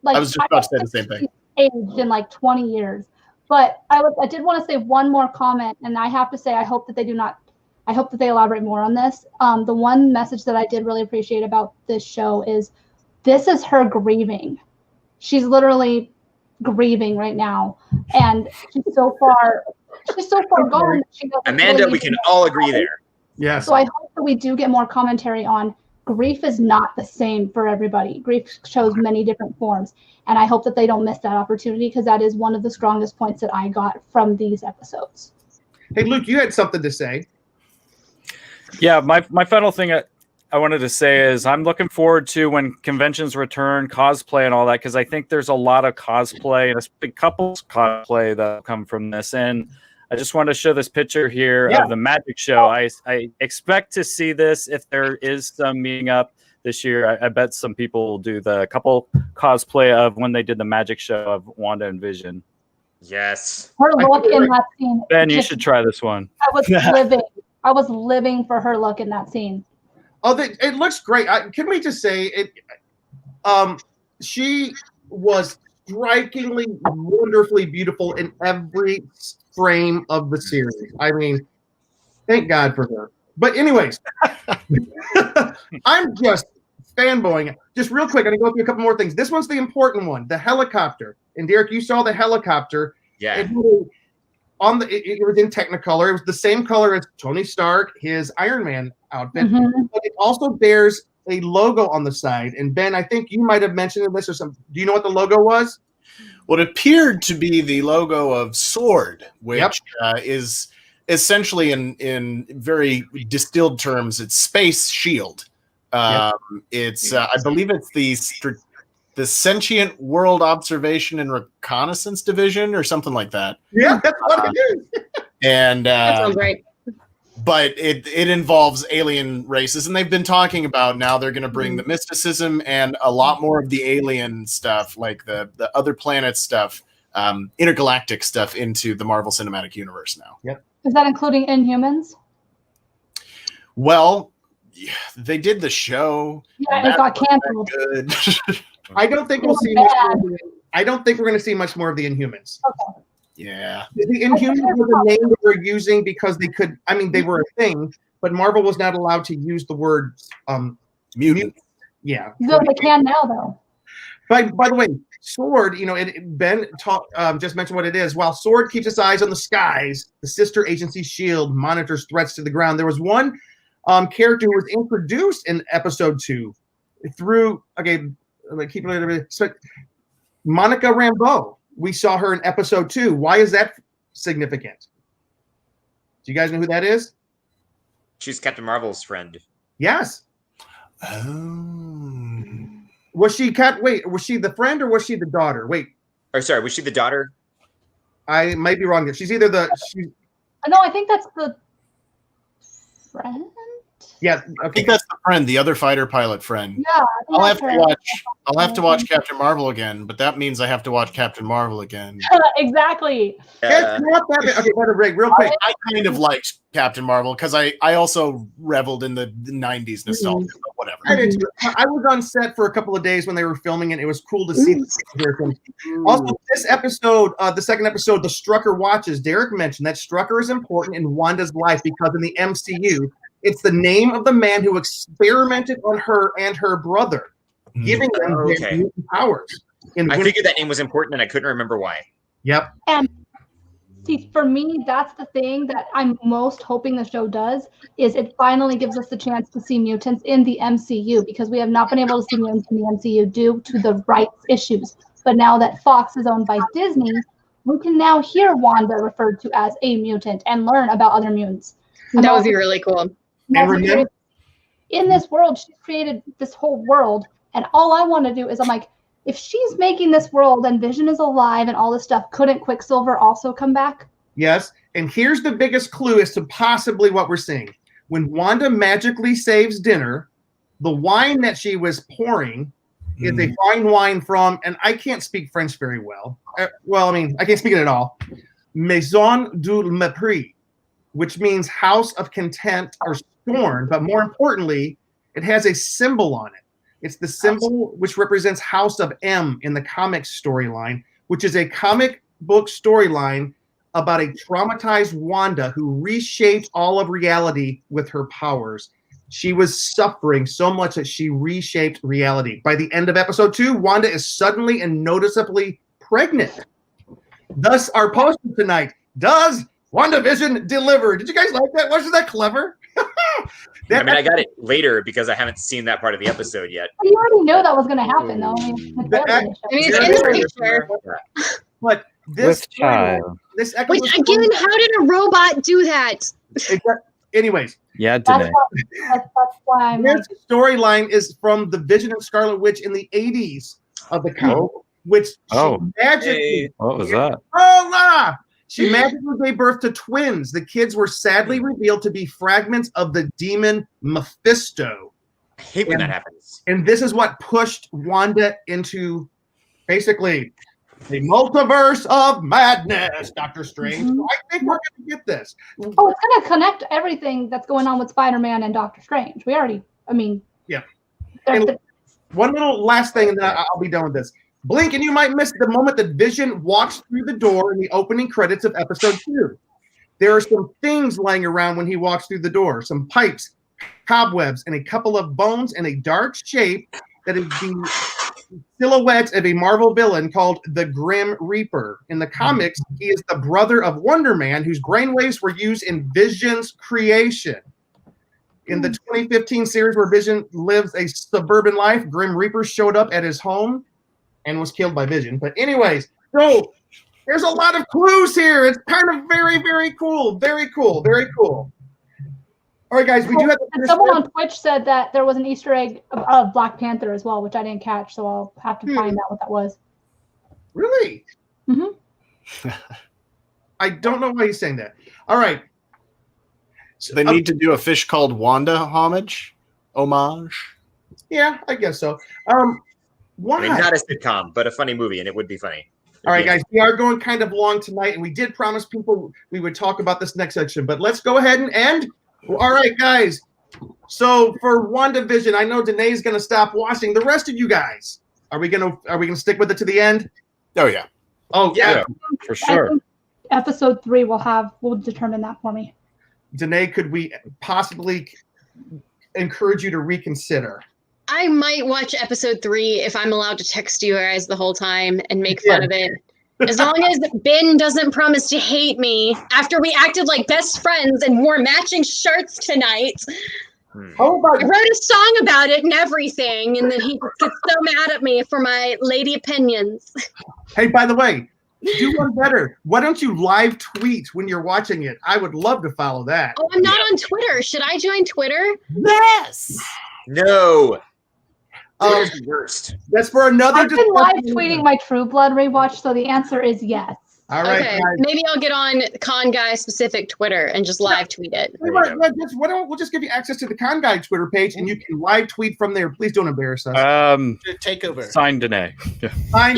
B: I was just about to say the same thing.
E: Aged in like 20 years. But I did want to say one more comment, and I have to say I hope that they elaborate more on this. The one message that I did really appreciate about this show is this is her grieving. She's literally grieving right now, and she's so far gone.
D: Amanda, we can all agree there.
A: Yes.
E: So I hope that we do get more commentary on grief is not the same for everybody. Grief shows many different forms, and I hope that they don't miss that opportunity because that is one of the strongest points that I got from these episodes.
A: Hey, Luke, you had something to say.
C: Yeah, my final thing I wanted to say is I'm looking forward to when conventions return, cosplay and all that, because I think there's a lot of cosplay and a big couples cosplay that come from this. And I just want to show this picture here of the magic show. I expect to see this if there is some meeting up this year. I bet some people will do the couple cosplay of when they did the magic show of Wanda and Vision.
D: Yes.
E: Her look in that scene.
C: Ben, you should try this one.
E: I was living for her look in that scene.
A: Oh, it looks great. Can we just say it? She was strikingly, wonderfully beautiful in every frame of the series. I mean, thank God for her. But anyways, I'm just fanboying. Just real quick, I'm going to go through a couple more things. This one's the important one, the helicopter. And Derek, you saw the helicopter.
D: Yeah.
A: It was in Technicolor. It was the same color as Tony Stark, his Iron Man outfit. But it also bears a logo on the side. And Ben, I think you might have mentioned this or something. Do you know what the logo was?
B: What appeared to be the logo of SWORD, which is essentially, in very distilled terms, it's Space Shield. It's I believe it's the Sentient World Observation and Reconnaissance Division or something like that.
A: Yeah, that's what it is.
B: And
F: That sounds right.
B: but it involves alien races, and they've been talking about now they're going to bring the mysticism and a lot more of the alien stuff, like the other planet stuff, intergalactic stuff, into the Marvel Cinematic Universe now.
A: Yep.
E: Is that including Inhumans?
B: Well, they did the show.
E: Yeah, it got canceled.
B: Good.
A: I don't think we'll see much more. I don't think we're going to see much more of the Inhumans.
E: Okay.
B: Yeah.
A: The Inhumans was a name they were using because they could. I mean, they were a thing, but Marvel was not allowed to use the word
B: Mutant.
A: Yeah.
E: So they can now, though.
A: By the way, SWORD, Ben just mentioned what it is. While SWORD keeps its eyes on the skies, the sister agency SHIELD monitors threats to the ground. There was one character who was introduced in episode 2 through, Monica Rambeau. We saw her in episode 2. Why is that significant? Do you guys know who that is?
D: She's Captain Marvel's friend.
A: Yes.
B: Oh.
A: Was she the friend or was she the daughter? Wait.
D: Or sorry, was she the daughter?
A: I might be wrong there. She's either
E: No, I think that's the friend.
A: Yeah,
B: I think that's the friend, the other fighter pilot friend.
E: Yeah,
B: I'll have to watch Captain Marvel again, but that means I have to watch Captain Marvel again.
E: Exactly.
A: It's not that bad. Okay, better break real quick.
B: I kind of liked Captain Marvel because I also reveled in the 90s nostalgia, but whatever.
A: I was on set for a couple of days when they were filming it. It was cool to see. Also, this episode, the second episode, the Strucker Watches, Derek mentioned that Strucker is important in Wanda's life because in the MCU, it's the name of the man who experimented on her and her brother, giving them their mutant powers.
D: I figured that name was important, and I couldn't remember why.
A: Yep.
E: And see, for me, that's the thing that I'm most hoping the show does, is it finally gives us the chance to see mutants in the MCU, because we have not been able to see mutants in the MCU due to the rights issues. But now that Fox is owned by Disney, we can now hear Wanda referred to as a mutant and learn about other mutants.
F: That would be really cool.
A: And remember,
E: in this world, she's created this whole world, and all I want to do is, I'm like, if she's making this world and Vision is alive and all this stuff, couldn't Quicksilver also come back?
A: Yes, and here's the biggest clue as to possibly what we're seeing. When Wanda magically saves dinner, the wine that she was pouring is a fine wine from, and I can't speak French very well. I can't speak it at all. Maison du Mépris, which means house of contempt or scorn, but more importantly, it has a symbol on it. It's the symbol which represents House of M in the comics storyline, which is a comic book storyline about a traumatized Wanda who reshaped all of reality with her powers. She was suffering so much that she reshaped reality. By the end of episode 2, Wanda is suddenly and noticeably pregnant. Thus, our poster tonight, does WandaVision deliver? Did you guys like that? Wasn't that clever?
D: I got it later because I haven't seen that part of the episode yet.
E: You already know that was going to happen, though.
F: It's in the picture.
A: But this episode,
F: Wait, again, how did a robot do that?
A: Anyways.
C: Yeah, today.
E: That's why I'm
A: this storyline is from the Vision and Scarlet Witch in the 80s of the comic, which she magically...
C: What was that?
A: She magically gave birth to twins. The kids were sadly revealed to be fragments of the demon Mephisto.
D: I hate when that happens.
A: And this is what pushed Wanda into basically the multiverse of madness, Doctor Strange. So I think we're going to get this.
E: Oh, it's going to connect everything that's going on with Spider-Man and Doctor Strange. We already,
A: yeah. one little last thing, and then I'll be done with this. Blink, and you might miss the moment that Vision walks through the door in the opening credits of episode 2. There are some things lying around when he walks through the door, some pipes, cobwebs, and a couple of bones in a dark shape that is the silhouette of a Marvel villain called the Grim Reaper. In the comics, he is the brother of Wonder Man, whose brainwaves were used in Vision's creation. In the 2015 series where Vision lives a suburban life, Grim Reaper showed up at his home and was killed by Vision. But anyways, so there's a lot of clues here. It's kind of very, very cool. Very cool. Very cool. All right, guys, we do have
E: and someone on Twitch said that there was an Easter egg of Black Panther as well, which I didn't catch, so I'll have to find out what that was.
A: Really?
E: Mm-hmm.
A: I don't know why he's saying that. All right.
B: So they need to do a Fish Called Wanda homage.
A: Yeah, I guess so. Why?
D: I mean, not a sitcom, but a funny movie, and it would be funny.
A: All right, guys, we are going kind of long tonight, and we did promise people we would talk about this next section, but let's go ahead and end. All right, guys. So for WandaVision, I know Danae's going to stop watching. The rest of you guys, are we gonna stick with it to the end?
B: Oh yeah.
A: Oh yeah,
C: for sure.
E: I think episode 3 will determine that for me.
A: Danae, could we possibly encourage you to reconsider?
F: I might watch episode 3 if I'm allowed to text you guys the whole time and make fun of it. As long as Ben doesn't promise to hate me after we acted like best friends and wore matching shirts tonight.
A: How about
F: I wrote a song about it and everything, and then he gets so mad at me for my lady opinions.
A: Hey, by the way, do one better. Why don't you live tweet when you're watching it? I would love to follow that.
F: Oh, I'm not on Twitter. Should I join Twitter?
B: Yes.
D: No. Worst.
A: That's for another
E: I've been live tweeting my True Blood rewatch, so the answer is yes.
A: All right,
F: Okay,
A: guys.
F: maybe I'll get on Con Guy specific Twitter and just live tweet it.
A: Why don't we'll just give you access to the Con Guy Twitter page, and you can live tweet from there. Please don't embarrass us.
B: Take over.
C: Sign Danae.
A: Sign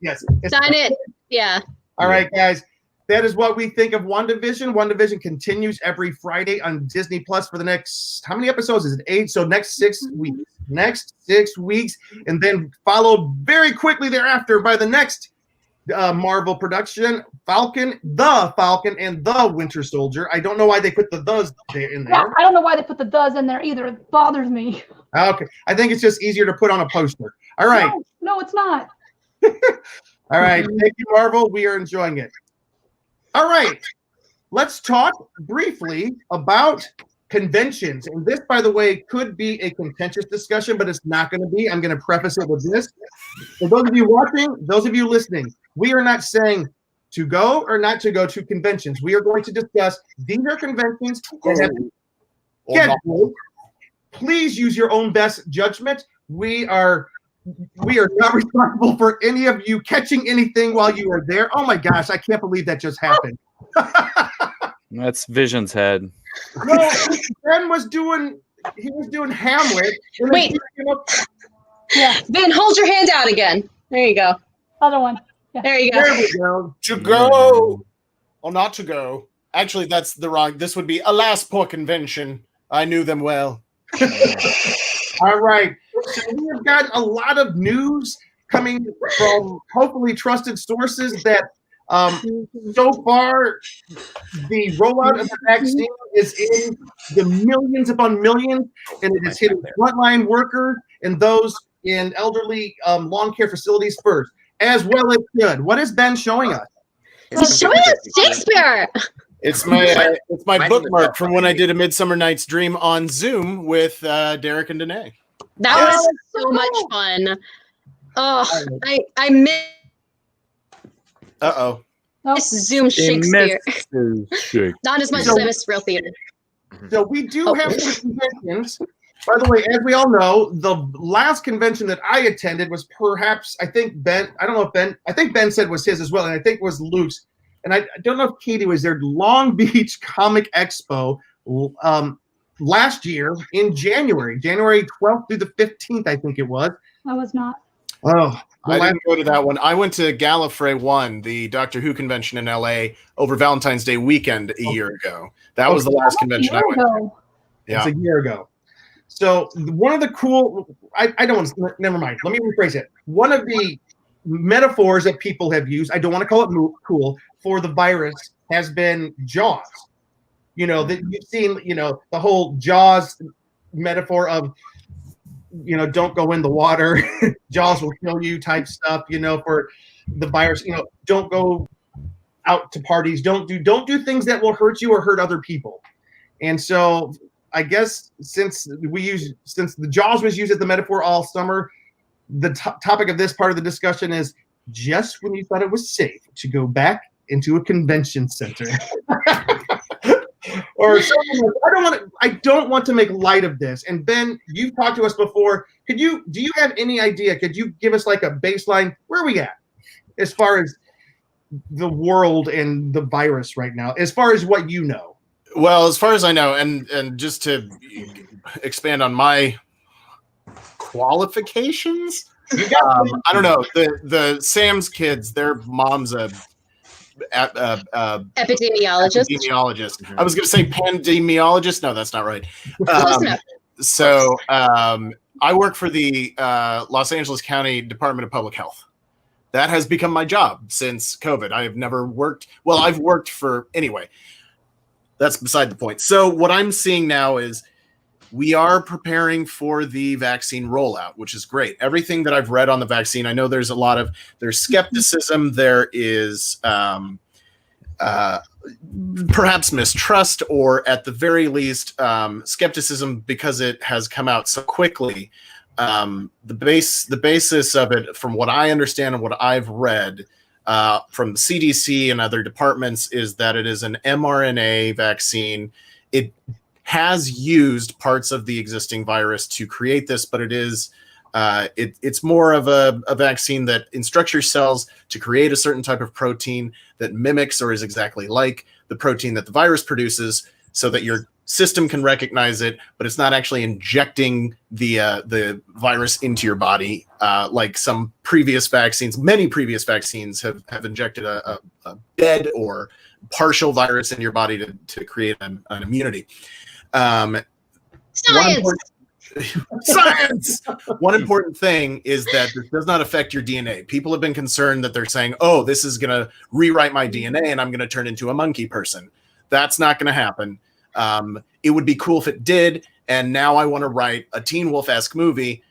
A: yes.
F: Sign it. Yeah.
A: All right, guys. That is what we think of WandaVision. WandaVision continues every Friday on Disney Plus for the next, how many episodes is it? 8. So next 6 weeks. Next 6 weeks, and then followed very quickly thereafter by the next Marvel production, Falcon and the Winter Soldier. I don't know why they put the "thes" in there.
E: Yeah, I don't know why they put the "does" in there either. It bothers me.
A: Okay, I think it's just easier to put on a poster. All right.
E: No, it's not.
A: All right. Thank you, Marvel. We are enjoying it. All right. Let's talk briefly about conventions. And this, by the way, could be a contentious discussion, but it's not going to be. I'm going to preface it with this. For those of you watching, those of you listening, we are not saying to go or not to go to conventions. We are going to discuss these are conventions that have scheduled. Please use your own best judgment. We are not responsible for any of you catching anything while you are there. Oh my gosh, I can't believe that just happened.
C: That's Vision's head.
A: No, Ben was doing Hamlet.
F: Wait.
E: Yeah.
F: Ben, hold your hand out again. There you go.
E: Other one. Yeah.
F: There you go.
A: There we go.
B: To go. Or not to go. Actually, that's the wrong. This would be Alas Poor Convention. I knew them well.
A: All right. So we have gotten a lot of news coming from hopefully trusted sources that so far the rollout of the vaccine is in the millions upon millions, and it is hitting frontline workers and those in elderly long care facilities first, as well as should. What is Ben showing us?
F: He's showing us Shakespeare.
B: It's my bookmark from when I did A Midsummer Night's Dream on Zoom with Derek and Danae.
F: That was so much fun. Oh, I miss Zoom Shakespeare. Not as much as I miss real theater.
A: So we do have some conventions. By the way, as we all know, the last convention that I attended was perhaps, I think Ben said was his as well, and I think it was Luke's. And I don't know if Katie was there. Long Beach Comic Expo last year in January 12th through the 15th, I think it was.
E: I was not.
A: Oh,
B: I didn't go to that one. I went to Gallifrey 1, the Doctor Who convention in LA over Valentine's Day weekend a year ago. That was the last convention I went to.
A: Yeah. It's a year ago. So one of the cool, I don't want to, never mind. Let me rephrase it. One of the metaphors that people have used, I don't want to call it cool, for the virus has been Jaws. That you've seen, the whole Jaws metaphor of, don't go in the water, Jaws will kill you type stuff, for the virus, don't go out to parties, don't do things that will hurt you or hurt other people. And so I guess since the Jaws was used as the metaphor all summer, the topic of this part of the discussion is just when you thought it was safe to go back into a convention center. Or something. I don't want to make light of this. And Ben, you've talked to us before. Do you have any idea? Could you give us like a baseline? Where are we at as far as the world and the virus right now, as far as what you know?
B: Well, as far as I know, and just to expand on my qualifications, I don't know. The Sam's kids, their mom's a epidemiologist. I was going to say pandemiologist. No, that's not right. So I work for the Los Angeles County Department of Public Health. That has become my job since COVID. I have never worked. Well, I've worked for anyway. That's beside the point. So what I'm seeing now is we are preparing for the vaccine rollout, which is great. Everything that I've read on the vaccine, I know there's there's skepticism. There is perhaps mistrust, or at the very least, skepticism because it has come out so quickly. The basis of it, from what I understand and what I've read from the CDC and other departments, is that it is an mRNA vaccine. It has used parts of the existing virus to create this, but it is it's more of a vaccine that instructs your cells to create a certain type of protein that mimics or is exactly like the protein that the virus produces, so that your system can recognize it, but it's not actually injecting the virus into your body like some previous vaccines. Many previous vaccines have injected a dead or partial virus in your body to create an immunity. Science. One important thing is that this does not affect your DNA. People have been concerned that they're saying, "Oh, this is going to rewrite my DNA and I'm going to turn into a monkey person." That's not going to happen. It would be cool if it did. And now I want to write a Teen Wolf-esque movie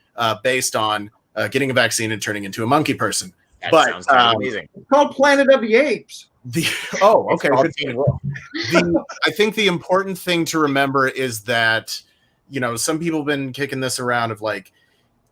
B: based on getting a vaccine and turning into a monkey person.
D: That sounds kind of amazing.
A: It's called Planet of the Apes.
B: Okay. I think the important thing to remember is that, some people have been kicking this around of like,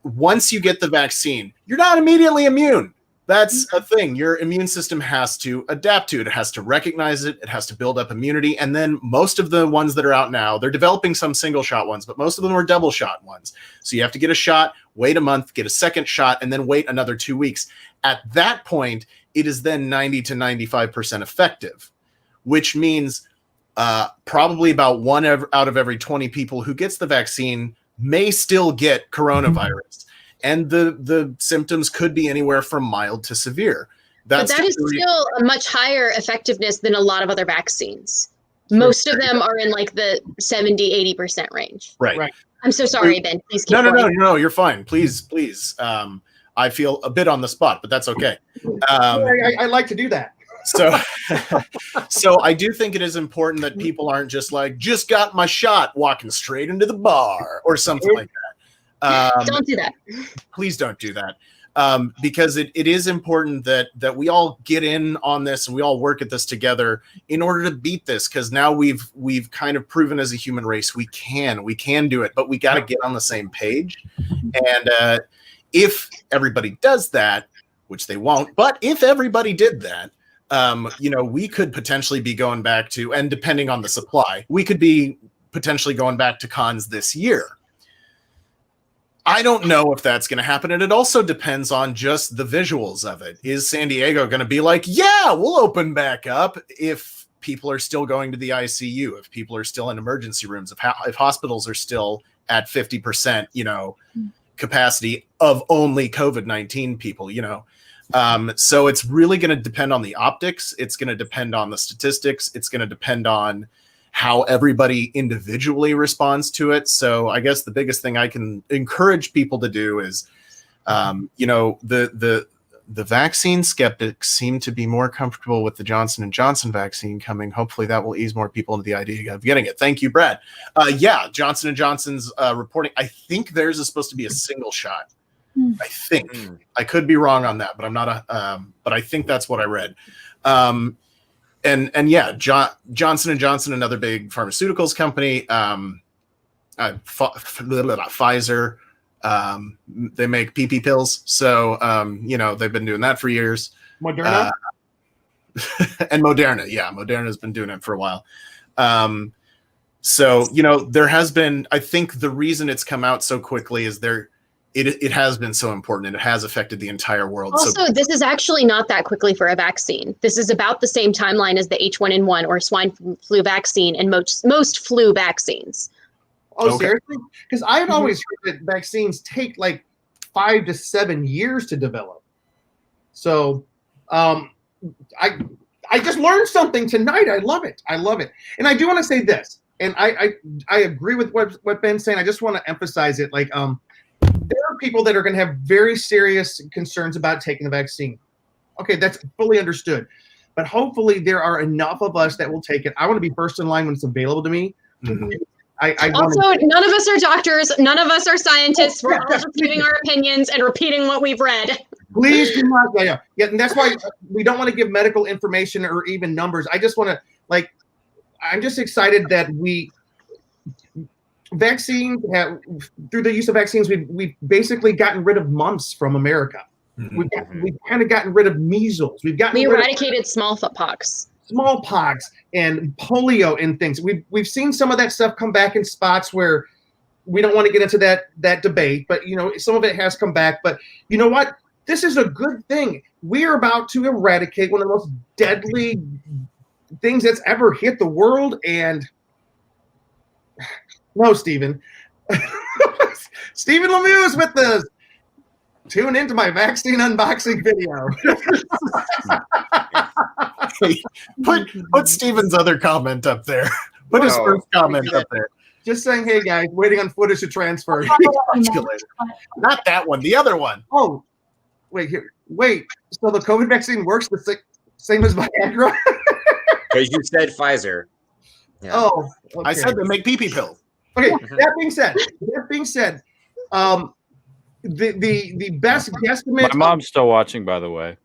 B: once you get the vaccine, you're not immediately immune. That's a thing. Your immune system has to adapt to it. It has to recognize it. It has to build up immunity. And then most of the ones that are out now, they're developing some single shot ones, but most of them are double shot ones. So you have to get a shot, wait a month, get a second shot, and then wait another 2 weeks. At that point, it is then 90 to 95% effective, which means probably about one out of every 20 people who gets the vaccine may still get coronavirus. And the symptoms could be anywhere from mild to severe.
F: But that is still a much higher effectiveness than a lot of other vaccines. Most of them are in like the 70, 80% range.
B: Right.
F: I'm so sorry, Ben. Please keep going.
B: No, you're fine. Please. I feel a bit on the spot, but that's okay.
A: I like to do that.
B: So I do think it is important that people aren't just like, just got my shot, walking straight into the bar or something like that.
F: Don't do that.
B: Please don't do that. Because it is important that we all get in on this and we all work at this together in order to beat this. Because now we've kind of proven as a human race we can do it, but we got to get on the same page. And if everybody does that, which they won't, but if everybody did that, we could potentially be going back to, and depending on the supply, we could be potentially going back to cons this year. I don't know if that's going to happen. And it also depends on just the visuals of it. Is San Diego going to be like, yeah, we'll open back up if people are still going to the ICU, if people are still in emergency rooms, if hospitals are still at 50%, capacity of only COVID-19 people, So it's really going to depend on the optics. It's going to depend on the statistics. It's going to depend on how everybody individually responds to it. So I guess the biggest thing I can encourage people to do is, the vaccine skeptics seem to be more comfortable with the Johnson & Johnson vaccine coming. Hopefully that will ease more people into the idea of getting it. Thank you, Brad. Yeah, Johnson & Johnson's reporting. I think theirs is supposed to be a single shot. I think. I could be wrong on that, but I'm not but I think that's what I read. And yeah, Johnson & Johnson, another big pharmaceuticals company, Pfizer, they make PP pills. So, they've been doing that for years.
A: Moderna?
B: And Moderna. Yeah, Moderna has been doing it for a while. So, there has been, I think the reason it's come out so quickly is it has been so important, and it has affected the entire world.
F: Also, this is actually not that quickly for a vaccine. This is about the same timeline as the H1N1 or swine flu vaccine and most flu vaccines.
A: Oh, okay. Seriously? Because I had always heard that vaccines take like 5 to 7 years to develop. So I just learned something tonight. I love it. And I do want to say this, and I agree with what Ben's saying. I just want to emphasize it. Like, there are people that are going to have very serious concerns about taking the vaccine. Okay, that's fully understood. But hopefully there are enough of us that will take it. I want to be first in line when it's available to me.
F: None of us are doctors. None of us are scientists. We're all just giving our opinions and repeating what we've read.
A: Please do not. Yeah, and that's why we don't want to give medical information or even numbers. I just want to, I'm just excited that vaccines through the use of vaccines, we've basically gotten rid of mumps from America. We've kind of gotten rid of measles. We
F: eradicated smallpox
A: and polio and things. We've seen some of that stuff come back in spots where we don't want to get into that debate, but some of it has come back. But you know what? This is a good thing. We are about to eradicate one of the most deadly things that's ever hit the world. And no, Stephen. Stephen Lemieux is with us. Tune into my vaccine unboxing video.
B: Put Stephen's other comment up there. Put his first comment up there.
A: Just saying, hey guys, waiting on footage to transfer.
B: Not that one, the other one.
A: Oh, wait. So the COVID vaccine works the same as Viagra?
D: Because you said Pfizer.
A: Yeah. Oh,
B: okay. I said they make PP pills.
A: Okay. That being said, the best guesstimate.
C: My mom's still watching, by the way.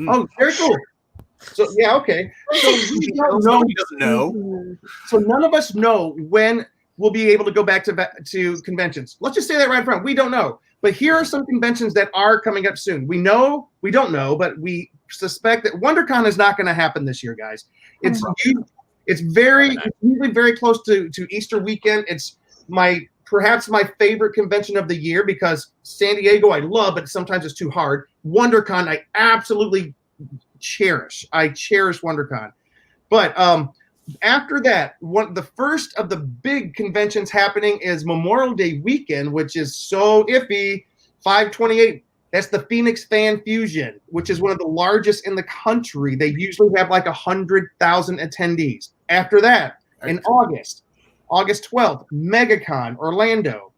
A: Oh, very cool. So yeah, okay. So we don't know.
B: He doesn't know.
A: So none of us know when we'll be able to go back to conventions. Let's just say that right in front. We don't know. But here are some conventions that are coming up soon. We don't know, but we suspect that WonderCon is not going to happen this year, guys. It's usually very close to Easter weekend. It's perhaps my favorite convention of the year because San Diego I love, but sometimes it's too hard. WonderCon I absolutely cherish. I cherish WonderCon. But after that, the first of the big conventions happening is Memorial Day weekend, which is so iffy. 5/28. That's the Phoenix Fan Fusion, which is one of the largest in the country. They usually have like 100,000 attendees. After that, in August 12th, MegaCon Orlando.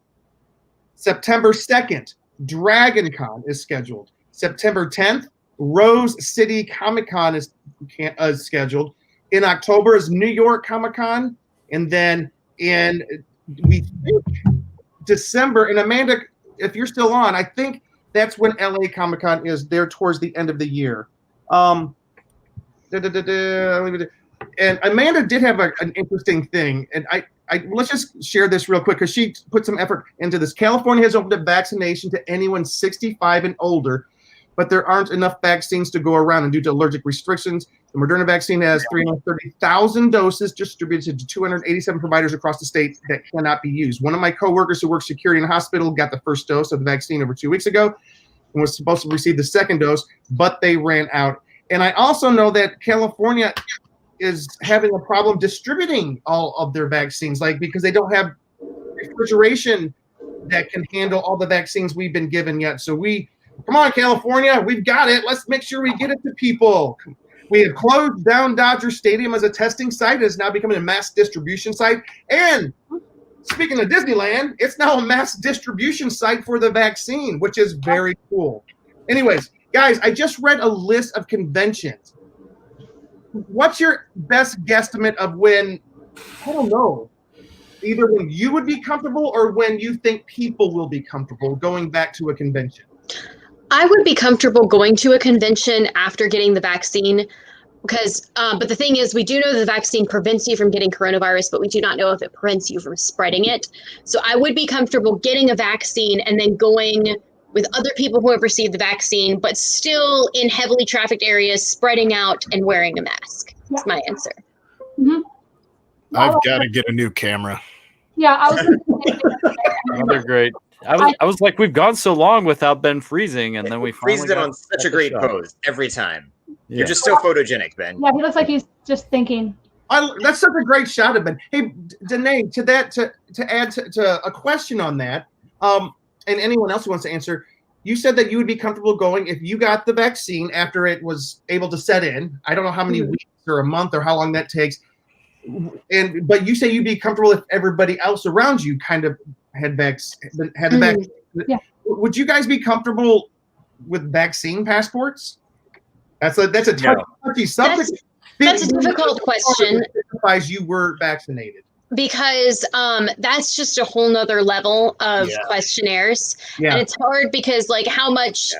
A: September 2nd, DragonCon is scheduled. September 10th, Rose City Comic Con is scheduled. In October is New York Comic Con, and then we think December. And Amanda, if you're still on, I think that's when LA Comic Con is there towards the end of the year. And Amanda did have an interesting thing, and I let's just share this real quick because she put some effort into this. California has opened up vaccination to anyone 65 and older, but there aren't enough vaccines to go around, and due to allergic restrictions, the Moderna vaccine has 330,000 doses distributed to 287 providers across the state that cannot be used. One of my coworkers who works security in a hospital got the first dose of the vaccine over 2 weeks ago and was supposed to receive the second dose, but they ran out. And I also know that California is having a problem distributing all of their vaccines, because they don't have refrigeration that can handle all the vaccines we've been given yet. So come on, California, we've got it. Let's make sure we get it to people. We have closed down Dodger Stadium as a testing site. It is now becoming a mass distribution site. And speaking of Disneyland, it's now a mass distribution site for the vaccine, which is very cool. Anyways, guys, I just read a list of conventions. What's your best guesstimate of when, I don't know, either when you would be comfortable or when you think people will be comfortable going back to a convention?
F: I would be comfortable going to a convention after getting the vaccine because, but the thing is, we do know the vaccine prevents you from getting coronavirus, but we do not know if it prevents you from spreading it. So I would be comfortable getting a vaccine and then going with other people who have received the vaccine, but still in heavily trafficked areas, spreading out and wearing a mask. That's my answer.
E: Mhm.
B: I've got to get a new camera.
E: Yeah, I was.
C: They're great. I was like, we've gone so long without Ben freezing, and then we finally
D: Freeze it
C: got
D: on such a great pose every time.
C: Yeah.
D: You're just so photogenic, Ben.
E: Yeah, he looks like he's just thinking.
A: That's such a great shot of Ben. Hey, Danae, to add to a question on that, and anyone else who wants to answer, you said that you would be comfortable going if you got the vaccine after it was able to set in. I don't know how many weeks or a month or how long that takes. But you say you'd be comfortable if everybody else around you kind of had the vaccine.
E: Yeah.
A: Would you guys be comfortable with vaccine passports? That's a touchy subject.
F: That's a difficult question.
A: Signifies you were vaccinated.
F: Because that's just a whole nother level of questionnaires. And it's hard because like how much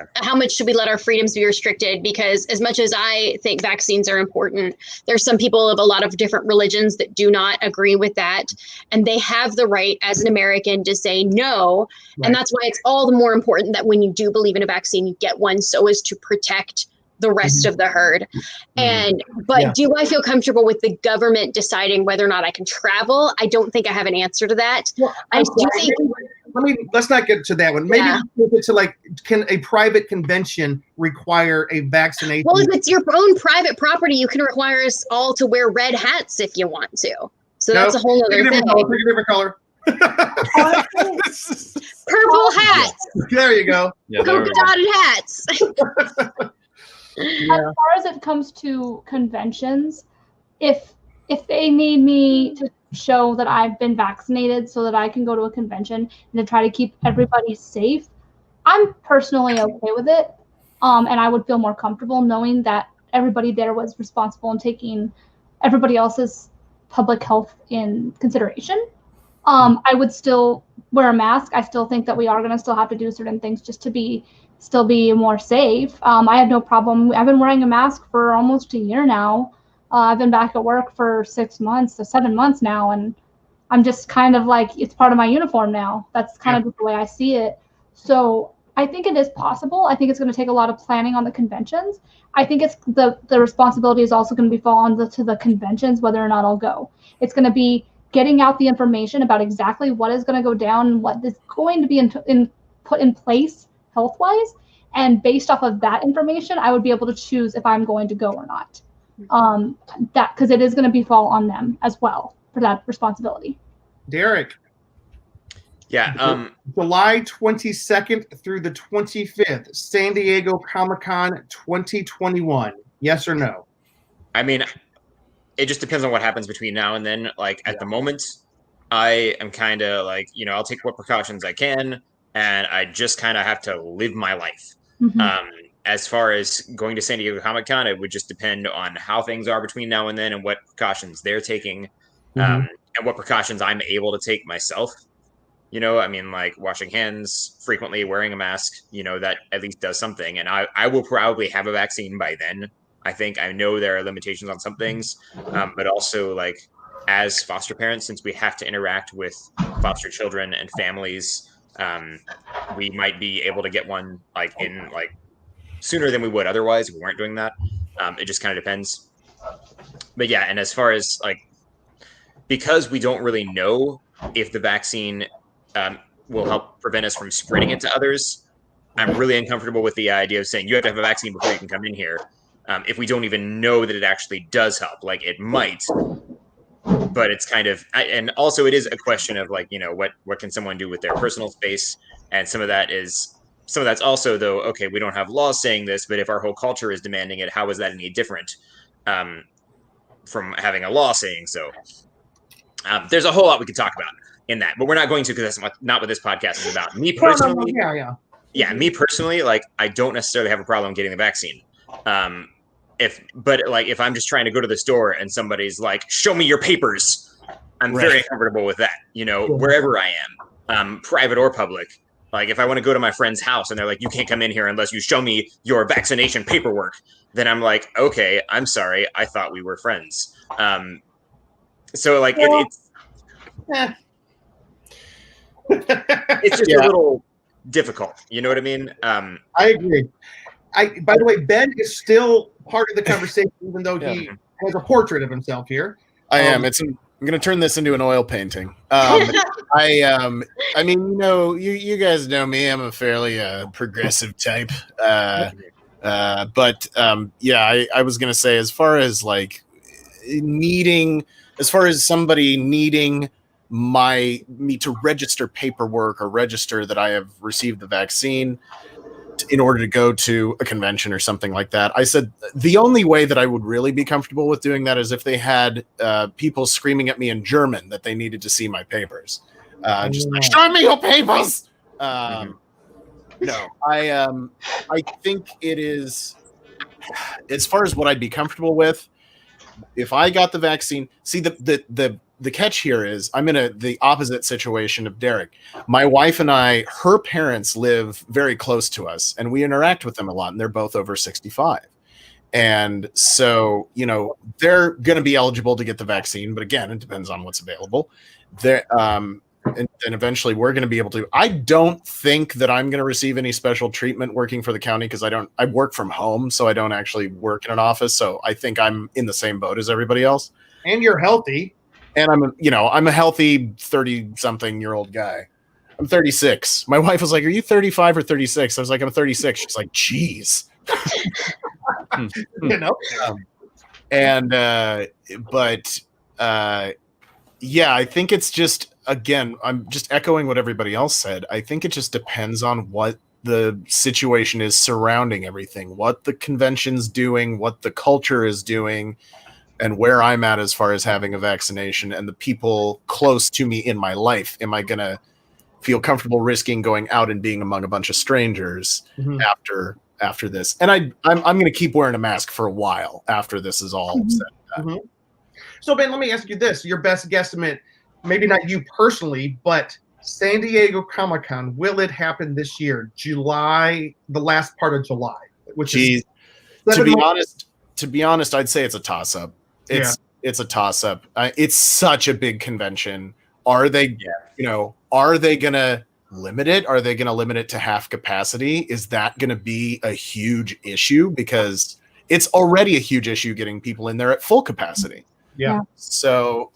F: should we let our freedoms be restricted? Because as much as I think vaccines are important, there's some people of a lot of different religions that do not agree with that. And they have the right as an American to say no. Right. And that's why it's all the more important that when you do believe in a vaccine, you get one so as to protect the rest of the herd. But do I feel comfortable with the government deciding whether or not I can travel? I don't think I have an answer to that.
A: Well,
F: I do think.
A: Let's not get to that one. Maybe it's like, can a private convention require a vaccination?
F: Well, if it's your own private property, you can require us all to wear red hats if you want to. So that's a whole other thing.
A: Pick a different color.
F: Purple hats.
A: There you go.
F: Polka dotted hats.
E: As far as it comes to conventions, if they need me to show that I've been vaccinated so that I can go to a convention and to try to keep everybody safe, I'm personally okay with it. And I would feel more comfortable knowing that everybody there was responsible and taking everybody else's public health in consideration. I would still wear a mask. I still think that we are going to still have to do certain things just to still be more safe. I have no problem. I've been wearing a mask for almost a year now. I've been back at work for 6 months to 7 months now, and I'm just kind of like, it's part of my uniform now. That's kind of just the way I see it. So I think it is possible. I think it's going to take a lot of planning on the conventions. I think it's the responsibility is also going to be fall to the conventions, whether or not I'll go. It's going to be getting out the information about exactly what is going to go down and what is going to be put in place health-wise, and based off of that information, I would be able to choose if I'm going to go or not. That because it is going to be fall on them as well for that responsibility.
A: Derek.
D: Yeah.
A: July 22nd through the 25th, San Diego Comic-Con 2021. Yes or no?
D: I mean, it just depends on what happens between now and then. Like at the moment, I am kind of like, I'll take what precautions I can. And I just kind of have to live my life. As far as going to San Diego Comic-Con, it would just depend on how things are between now and then and what precautions they're taking and what precautions I'm able to take myself. I mean, like washing hands frequently, wearing a mask, that at least does something. And I will probably have a vaccine by then. I know there are limitations on some things, but also like as foster parents, since we have to interact with foster children and families, we might be able to get one sooner than we would otherwise if we weren't doing that. It just kind of depends. But yeah, and as far as because we don't really know if the vaccine will help prevent us from spreading it to others, I'm really uncomfortable with the idea of saying you have to have a vaccine before you can come in here. If we don't even know that it actually does help, like it might. But it's kind of, and also it is a question of what can someone do with their personal space, and some of that is some of that's also, though, okay, we don't have laws saying this, but if our whole culture is demanding it, how is that any different from having a law saying so? There's a whole lot we could talk about in that, but we're not going to, because that's not what this podcast is about. Me personally, me personally, like, I don't necessarily have a problem getting the vaccine. If I'm just trying to go to the store and somebody's like, show me your papers, I'm very comfortable with that, wherever I am, private or public. Like, if I want to go to my friend's house and they're like, you can't come in here unless you show me your vaccination paperwork, then I'm like, okay, I'm sorry, I thought we were friends. So, like, it's just a little difficult. You know what I mean?
A: I agree. By the way, Ben is still part of the conversation, even though he has a portrait of himself here.
B: I am. I'm going to turn this into an oil painting. I mean, you guys know me. I'm a fairly progressive type. I was going to say, as far as somebody needing me to register paperwork or register that I have received the vaccine in order to go to a convention or something like that, I said the only way that I would really be comfortable with doing that is if they had people screaming at me in German that they needed to see my papers. Just like, show me your papers. No, I think it is, as far as what I'd be comfortable with, if I got the vaccine. See, the catch here is I'm in the opposite situation of Derek. My wife and I, her parents live very close to us, and we interact with them a lot, and they're both over 65. And so, they're going to be eligible to get the vaccine, but again, it depends on what's available. And eventually we're going to be able to. I don't think that I'm going to receive any special treatment working for the county, because I work from home, so I don't actually work in an office. So I think I'm in the same boat as everybody else.
A: And you're healthy.
B: And I'm a healthy 30-something-year-old guy. I'm 36. My wife was like, "Are you 35 or 36?" I was like, "I'm 36." She's like, "Geez." I think it's just, again, I'm just echoing what everybody else said. I think it just depends on what the situation is surrounding everything, what the convention's doing, what the culture is doing, and where I'm at as far as having a vaccination, and the people close to me in my life. Am I going to feel comfortable risking going out and being among a bunch of strangers after this? And I'm going to keep wearing a mask for a while after this is all said and done.
A: So, Ben, let me ask you this. Your best guesstimate, maybe not you personally, but San Diego Comic-Con, will it happen this year? July, the last part of July.
B: To be honest, I'd say it's a toss-up. It's a toss-up. It's such a big convention. Are they going to limit it? Are they going to limit it to half capacity? Is that going to be a huge issue? Because it's already a huge issue getting people in there at full capacity.
A: Yeah.
B: So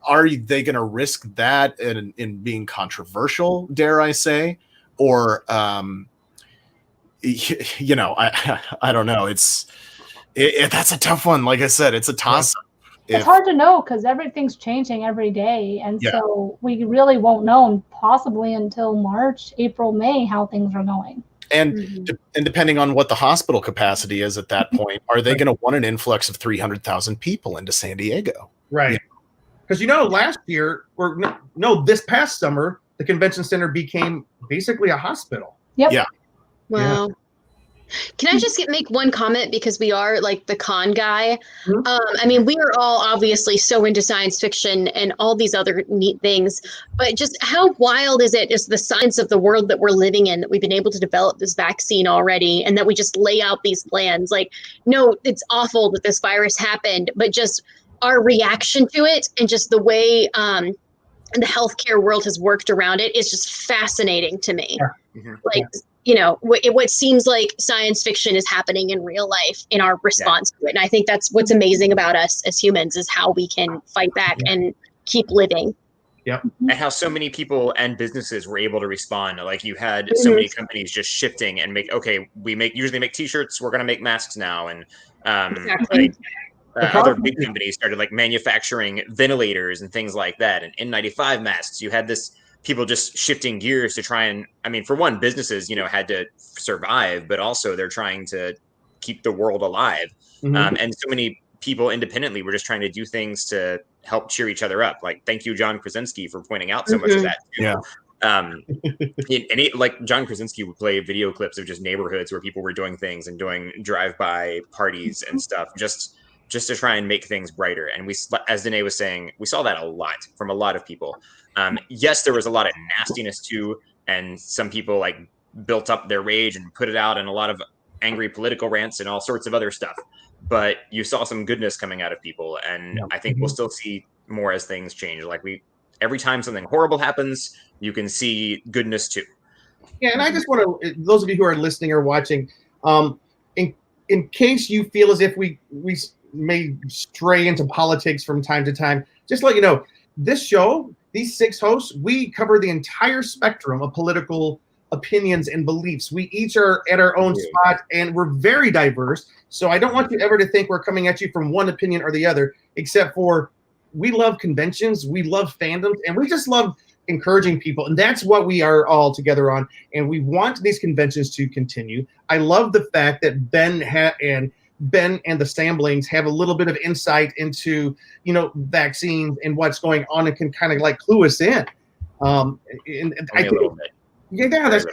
B: are they going to risk that in being controversial, dare I say? Or, I don't know. That's a tough one. Like I said, it's a toss-up.
E: It's hard to know because everything's changing every day. And so we really won't know possibly until March, April, May, how things are going.
B: And and depending on what the hospital capacity is at that point, are they going to want an influx of 300,000 people into San Diego?
A: Right. Because, last year, this past summer, the convention center became basically a hospital.
E: Yep.
B: Yeah.
F: Wow. Yeah. Can I just make one comment, because we are like the con guy? I mean, we are all obviously so into science fiction and all these other neat things, but just how wild is the science of the world that we're living in, that we've been able to develop this vaccine already, and that we just lay out these plans. Like, no, it's awful that this virus happened, but just our reaction to it and just the way the healthcare world has worked around it is just fascinating to me. What seems like science fiction is happening in real life in our response to it. And I think that's what's amazing about us as humans, is how we can fight back and keep living.
A: Yep.
D: And how so many people and businesses were able to respond. Like, you had so many companies just shifting and usually make t-shirts, we're going to make masks now. And other big companies started manufacturing ventilators and things like that, and N95 masks. You had this people just shifting gears to try and, I mean, for one, businesses, had to survive, but also they're trying to keep the world alive. And so many people independently were just trying to do things to help cheer each other up. Like, thank you, John Krasinski, for pointing out so much of that. Too.
B: Yeah.
D: Like John Krasinski would play video clips of just neighborhoods where people were doing things and doing drive-by parties and stuff, just to try and make things brighter. And we, as Danae was saying, we saw that a lot from a lot of people. Yes, there was a lot of nastiness too, and some people like built up their rage and put it out in a lot of angry political rants and all sorts of other stuff. But you saw some goodness coming out of people, and I think we'll still see more as things change. Like every time something horrible happens, you can see goodness too.
A: Yeah, and I just want to, those of you who are listening or watching, in case you feel as if we may stray into politics from time to time, just to let you know, this show, these 6 hosts, we cover the entire spectrum of political opinions and beliefs. We each are at our own spot, and we're very diverse. So I don't want you ever to think we're coming at you from one opinion or the other, except for we love conventions, we love fandoms, and we just love encouraging people. And that's what we are all together on. And we want these conventions to continue. I love the fact that Ben and the Samblings have a little bit of insight into, vaccines and what's going on, and can kind of like clue us in. And I think, yeah, that's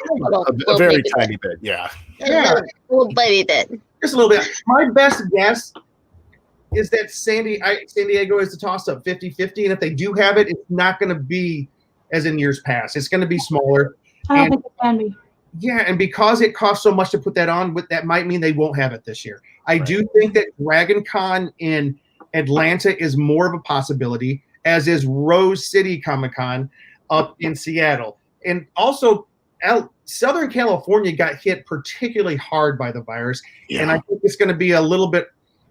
B: a very tiny bit. Yeah.
F: A little baby bit.
A: Just a little bit. My best guess is that San Diego is the toss-up 50-50, and if they do have it, it's not going to be as in years past. It's going to be smaller.
E: I don't think it can be.
A: Yeah, and because it costs so much to put that on, that might mean they won't have it this year. I do think that Dragon Con in Atlanta is more of a possibility, as is Rose City Comic-Con up in Seattle. And also, Southern California got hit particularly hard by the virus, and I think it's going to be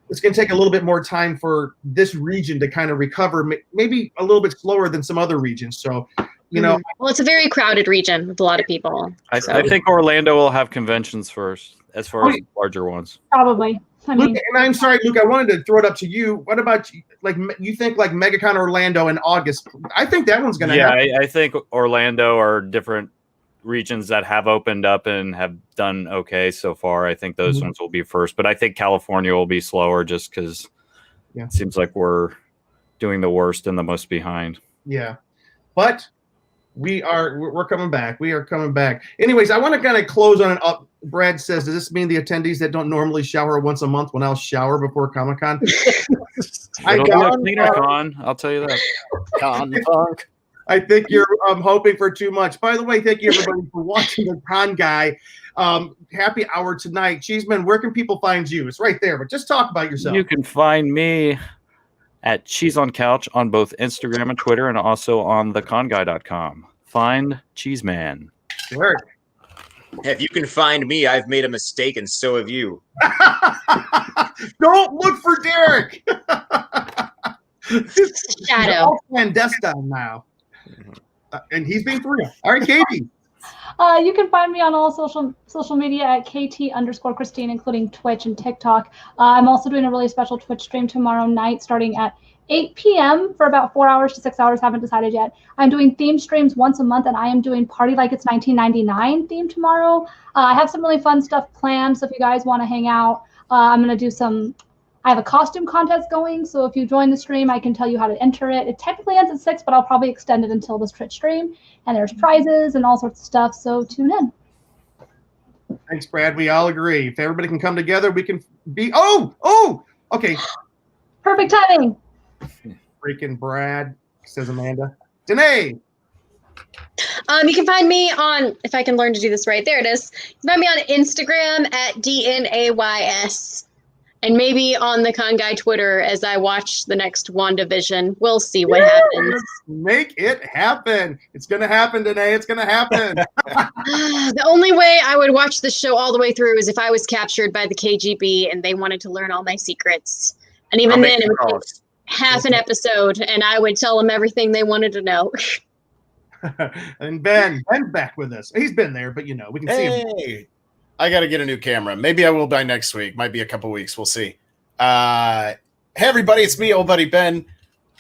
A: it's going to take a little bit more time for this region to kind of recover, maybe a little bit slower than some other regions. So,
F: well, it's a very crowded region with a lot of people.
C: I think Orlando will have conventions first, as far as larger ones.
E: Probably.
A: Luke, and I'm sorry, Luke, I wanted to throw it up to you. What about you think like MegaCon Orlando in August? I think that one's going to happen.
C: I think Orlando are different regions that have opened up and have done okay so far. I think those ones will be first, but I think California will be slower just because it seems like we're doing the worst and the most behind.
A: Yeah, but we're coming back. We are coming back. Anyways, I want to kind of close on it up. Brad says, does this mean the attendees that don't normally shower once a month will now shower before Comic-Con?
C: It'll be a cleaner con, I'll tell you that.
B: Con.
A: I think you're hoping for too much. By the way, thank you everybody for watching the Con Guy happy hour tonight. Cheeseman, where can people find you? It's right there, but just talk about yourself.
C: You can find me at Cheese on Couch on both Instagram and Twitter, and also on theconguy.com. Find Cheeseman.
A: Sure.
D: If you can find me, I've made a mistake, and so have you.
A: Don't look for Derek.
F: Shadow.
A: Clandestine now. And he's being for real. All right, Katie.
E: You can find me on all social media at KT_Christine, including Twitch and TikTok. I'm also doing a really special Twitch stream tomorrow night, starting at 8 p.m. for about 4 hours to 6 hours. Haven't decided yet. I'm doing theme streams once a month, and I am doing Party Like It's 1999 theme tomorrow. I have some really fun stuff planned, so if you guys want to hang out, I'm going to do I have a costume contest going, so if you join the stream, I can tell you how to enter it. It technically ends at 6, but I'll probably extend it until this Twitch stream. And there's prizes and all sorts of stuff, so tune in.
A: Thanks, Brad. We all agree. If everybody can come together, we can be... Okay.
E: Perfect timing.
A: Freaking Brad, says Amanda. Danae.
F: You can find me on, if I can learn to do this right, there it is. You can find me on Instagram at DNAYS. And maybe on the Con Guy Twitter as I watch the next WandaVision. We'll see what happens.
A: Make it happen. It's going to happen today. It's going to happen.
F: The only way I would watch the show all the way through is if I was captured by the KGB and they wanted to learn all my secrets. And even then, it would be half an episode, and I would tell them everything they wanted to know.
A: And Ben's back with us. He's been there, but we can see him.
B: I got to get a new camera. Maybe I will by next week. Might be a couple weeks. We'll see. Hey, everybody. It's me, old buddy Ben.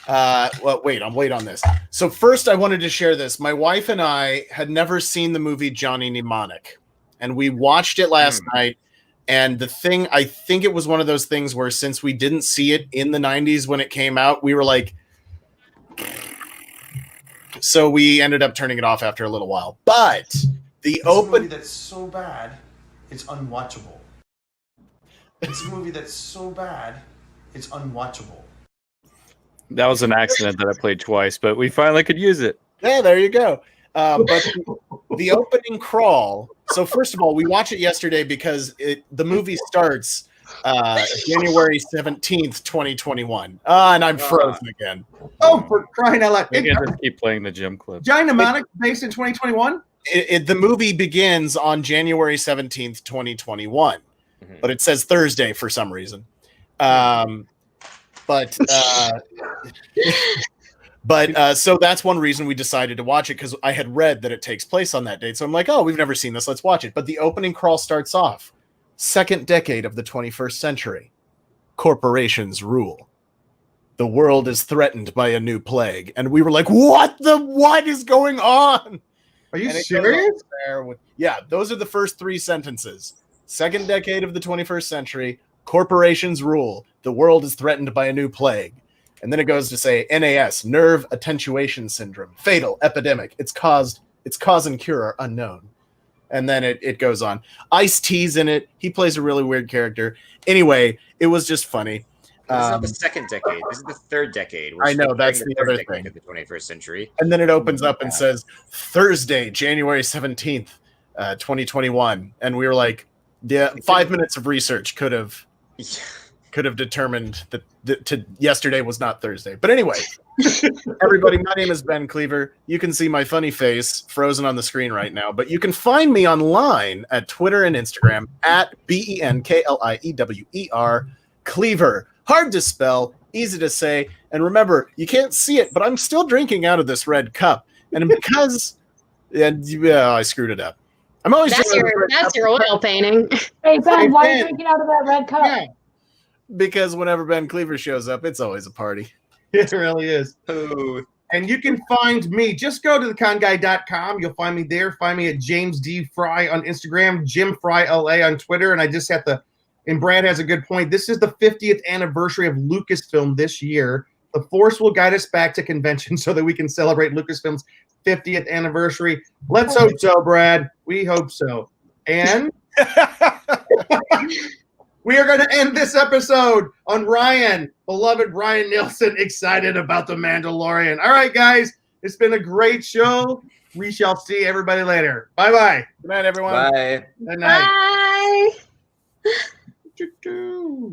B: Well, wait, I'm wait on this. So first, I wanted to share this. My wife and I had never seen the movie Johnny Mnemonic, and we watched it last night. And the thing, I think it was one of those things where since we didn't see it in the 90s when it came out, we were like, so we ended up turning it off after a little while. But the
H: movie that's so bad, it's unwatchable. It's a movie that's so bad, it's unwatchable.
C: That was an accident that I played twice, but we finally could use it.
B: Yeah, there you go. But the opening crawl. So first of all, we watched it yesterday because the movie starts January 17th, 2021. And I'm frozen again.
A: Oh, for crying out loud.
C: We can just keep playing the gym clip.
A: Johnny Mnemonic based in 2021?
B: The movie begins on January 17th, 2021. Mm-hmm. But it says Thursday for some reason. So that's one reason we decided to watch it, because I had read that it takes place on that date. So I'm like, oh, we've never seen this. Let's watch it. But the opening crawl starts off. Second decade of the 21st century. Corporations rule. The world is threatened by a new plague. And we were like, what is going on?
A: Are you serious?
B: Yeah, those are the first three sentences. Second decade of the 21st century. Corporations rule. The world is threatened by a new plague. And then it goes to say NAS, nerve attenuation syndrome, fatal epidemic. Its cause and cure are unknown. And then it goes on. Ice-T's in it. He plays a really weird character. Anyway, it was just funny.
D: This is not the second decade. This is the third decade.
B: I know, that's the other thing.
D: Of the 21st century.
B: And then it opens up and says Thursday, January 17th, 2021. And we were like, yeah, 5 minutes of research could have determined that yesterday was not Thursday. But anyway, everybody, my name is Ben Cleaver. You can see my funny face frozen on the screen right now, but you can find me online at Twitter and Instagram at BENKLIEWER Cleaver. Hard to spell, easy to say, and remember, you can't see it, but I'm still drinking out of this red cup. And because I screwed it up. I'm always
F: that's your oil painting.
E: Hey Ben, why are you drinking out of that red cup?
B: Yeah. Because whenever Ben Cleaver shows up, it's always a party.
A: It really is.
D: Oh.
A: And you can find me. Just go to theconguy.com. You'll find me there. Find me at James D. Fry on Instagram, Jim Fry LA on Twitter. And I just have to, and Brad has a good point. This is the 50th anniversary of Lucasfilm this year. The Force will guide us back to convention so that we can celebrate Lucasfilm's 50th anniversary. Let's hope so, Brad. We hope so. And we are going to end this episode on beloved Ryan Nielsen, excited about The Mandalorian. All right, guys, it's been a great show. We shall see everybody later. Bye-bye.
B: Good night, everyone.
D: Bye.
A: Good night.
F: Bye.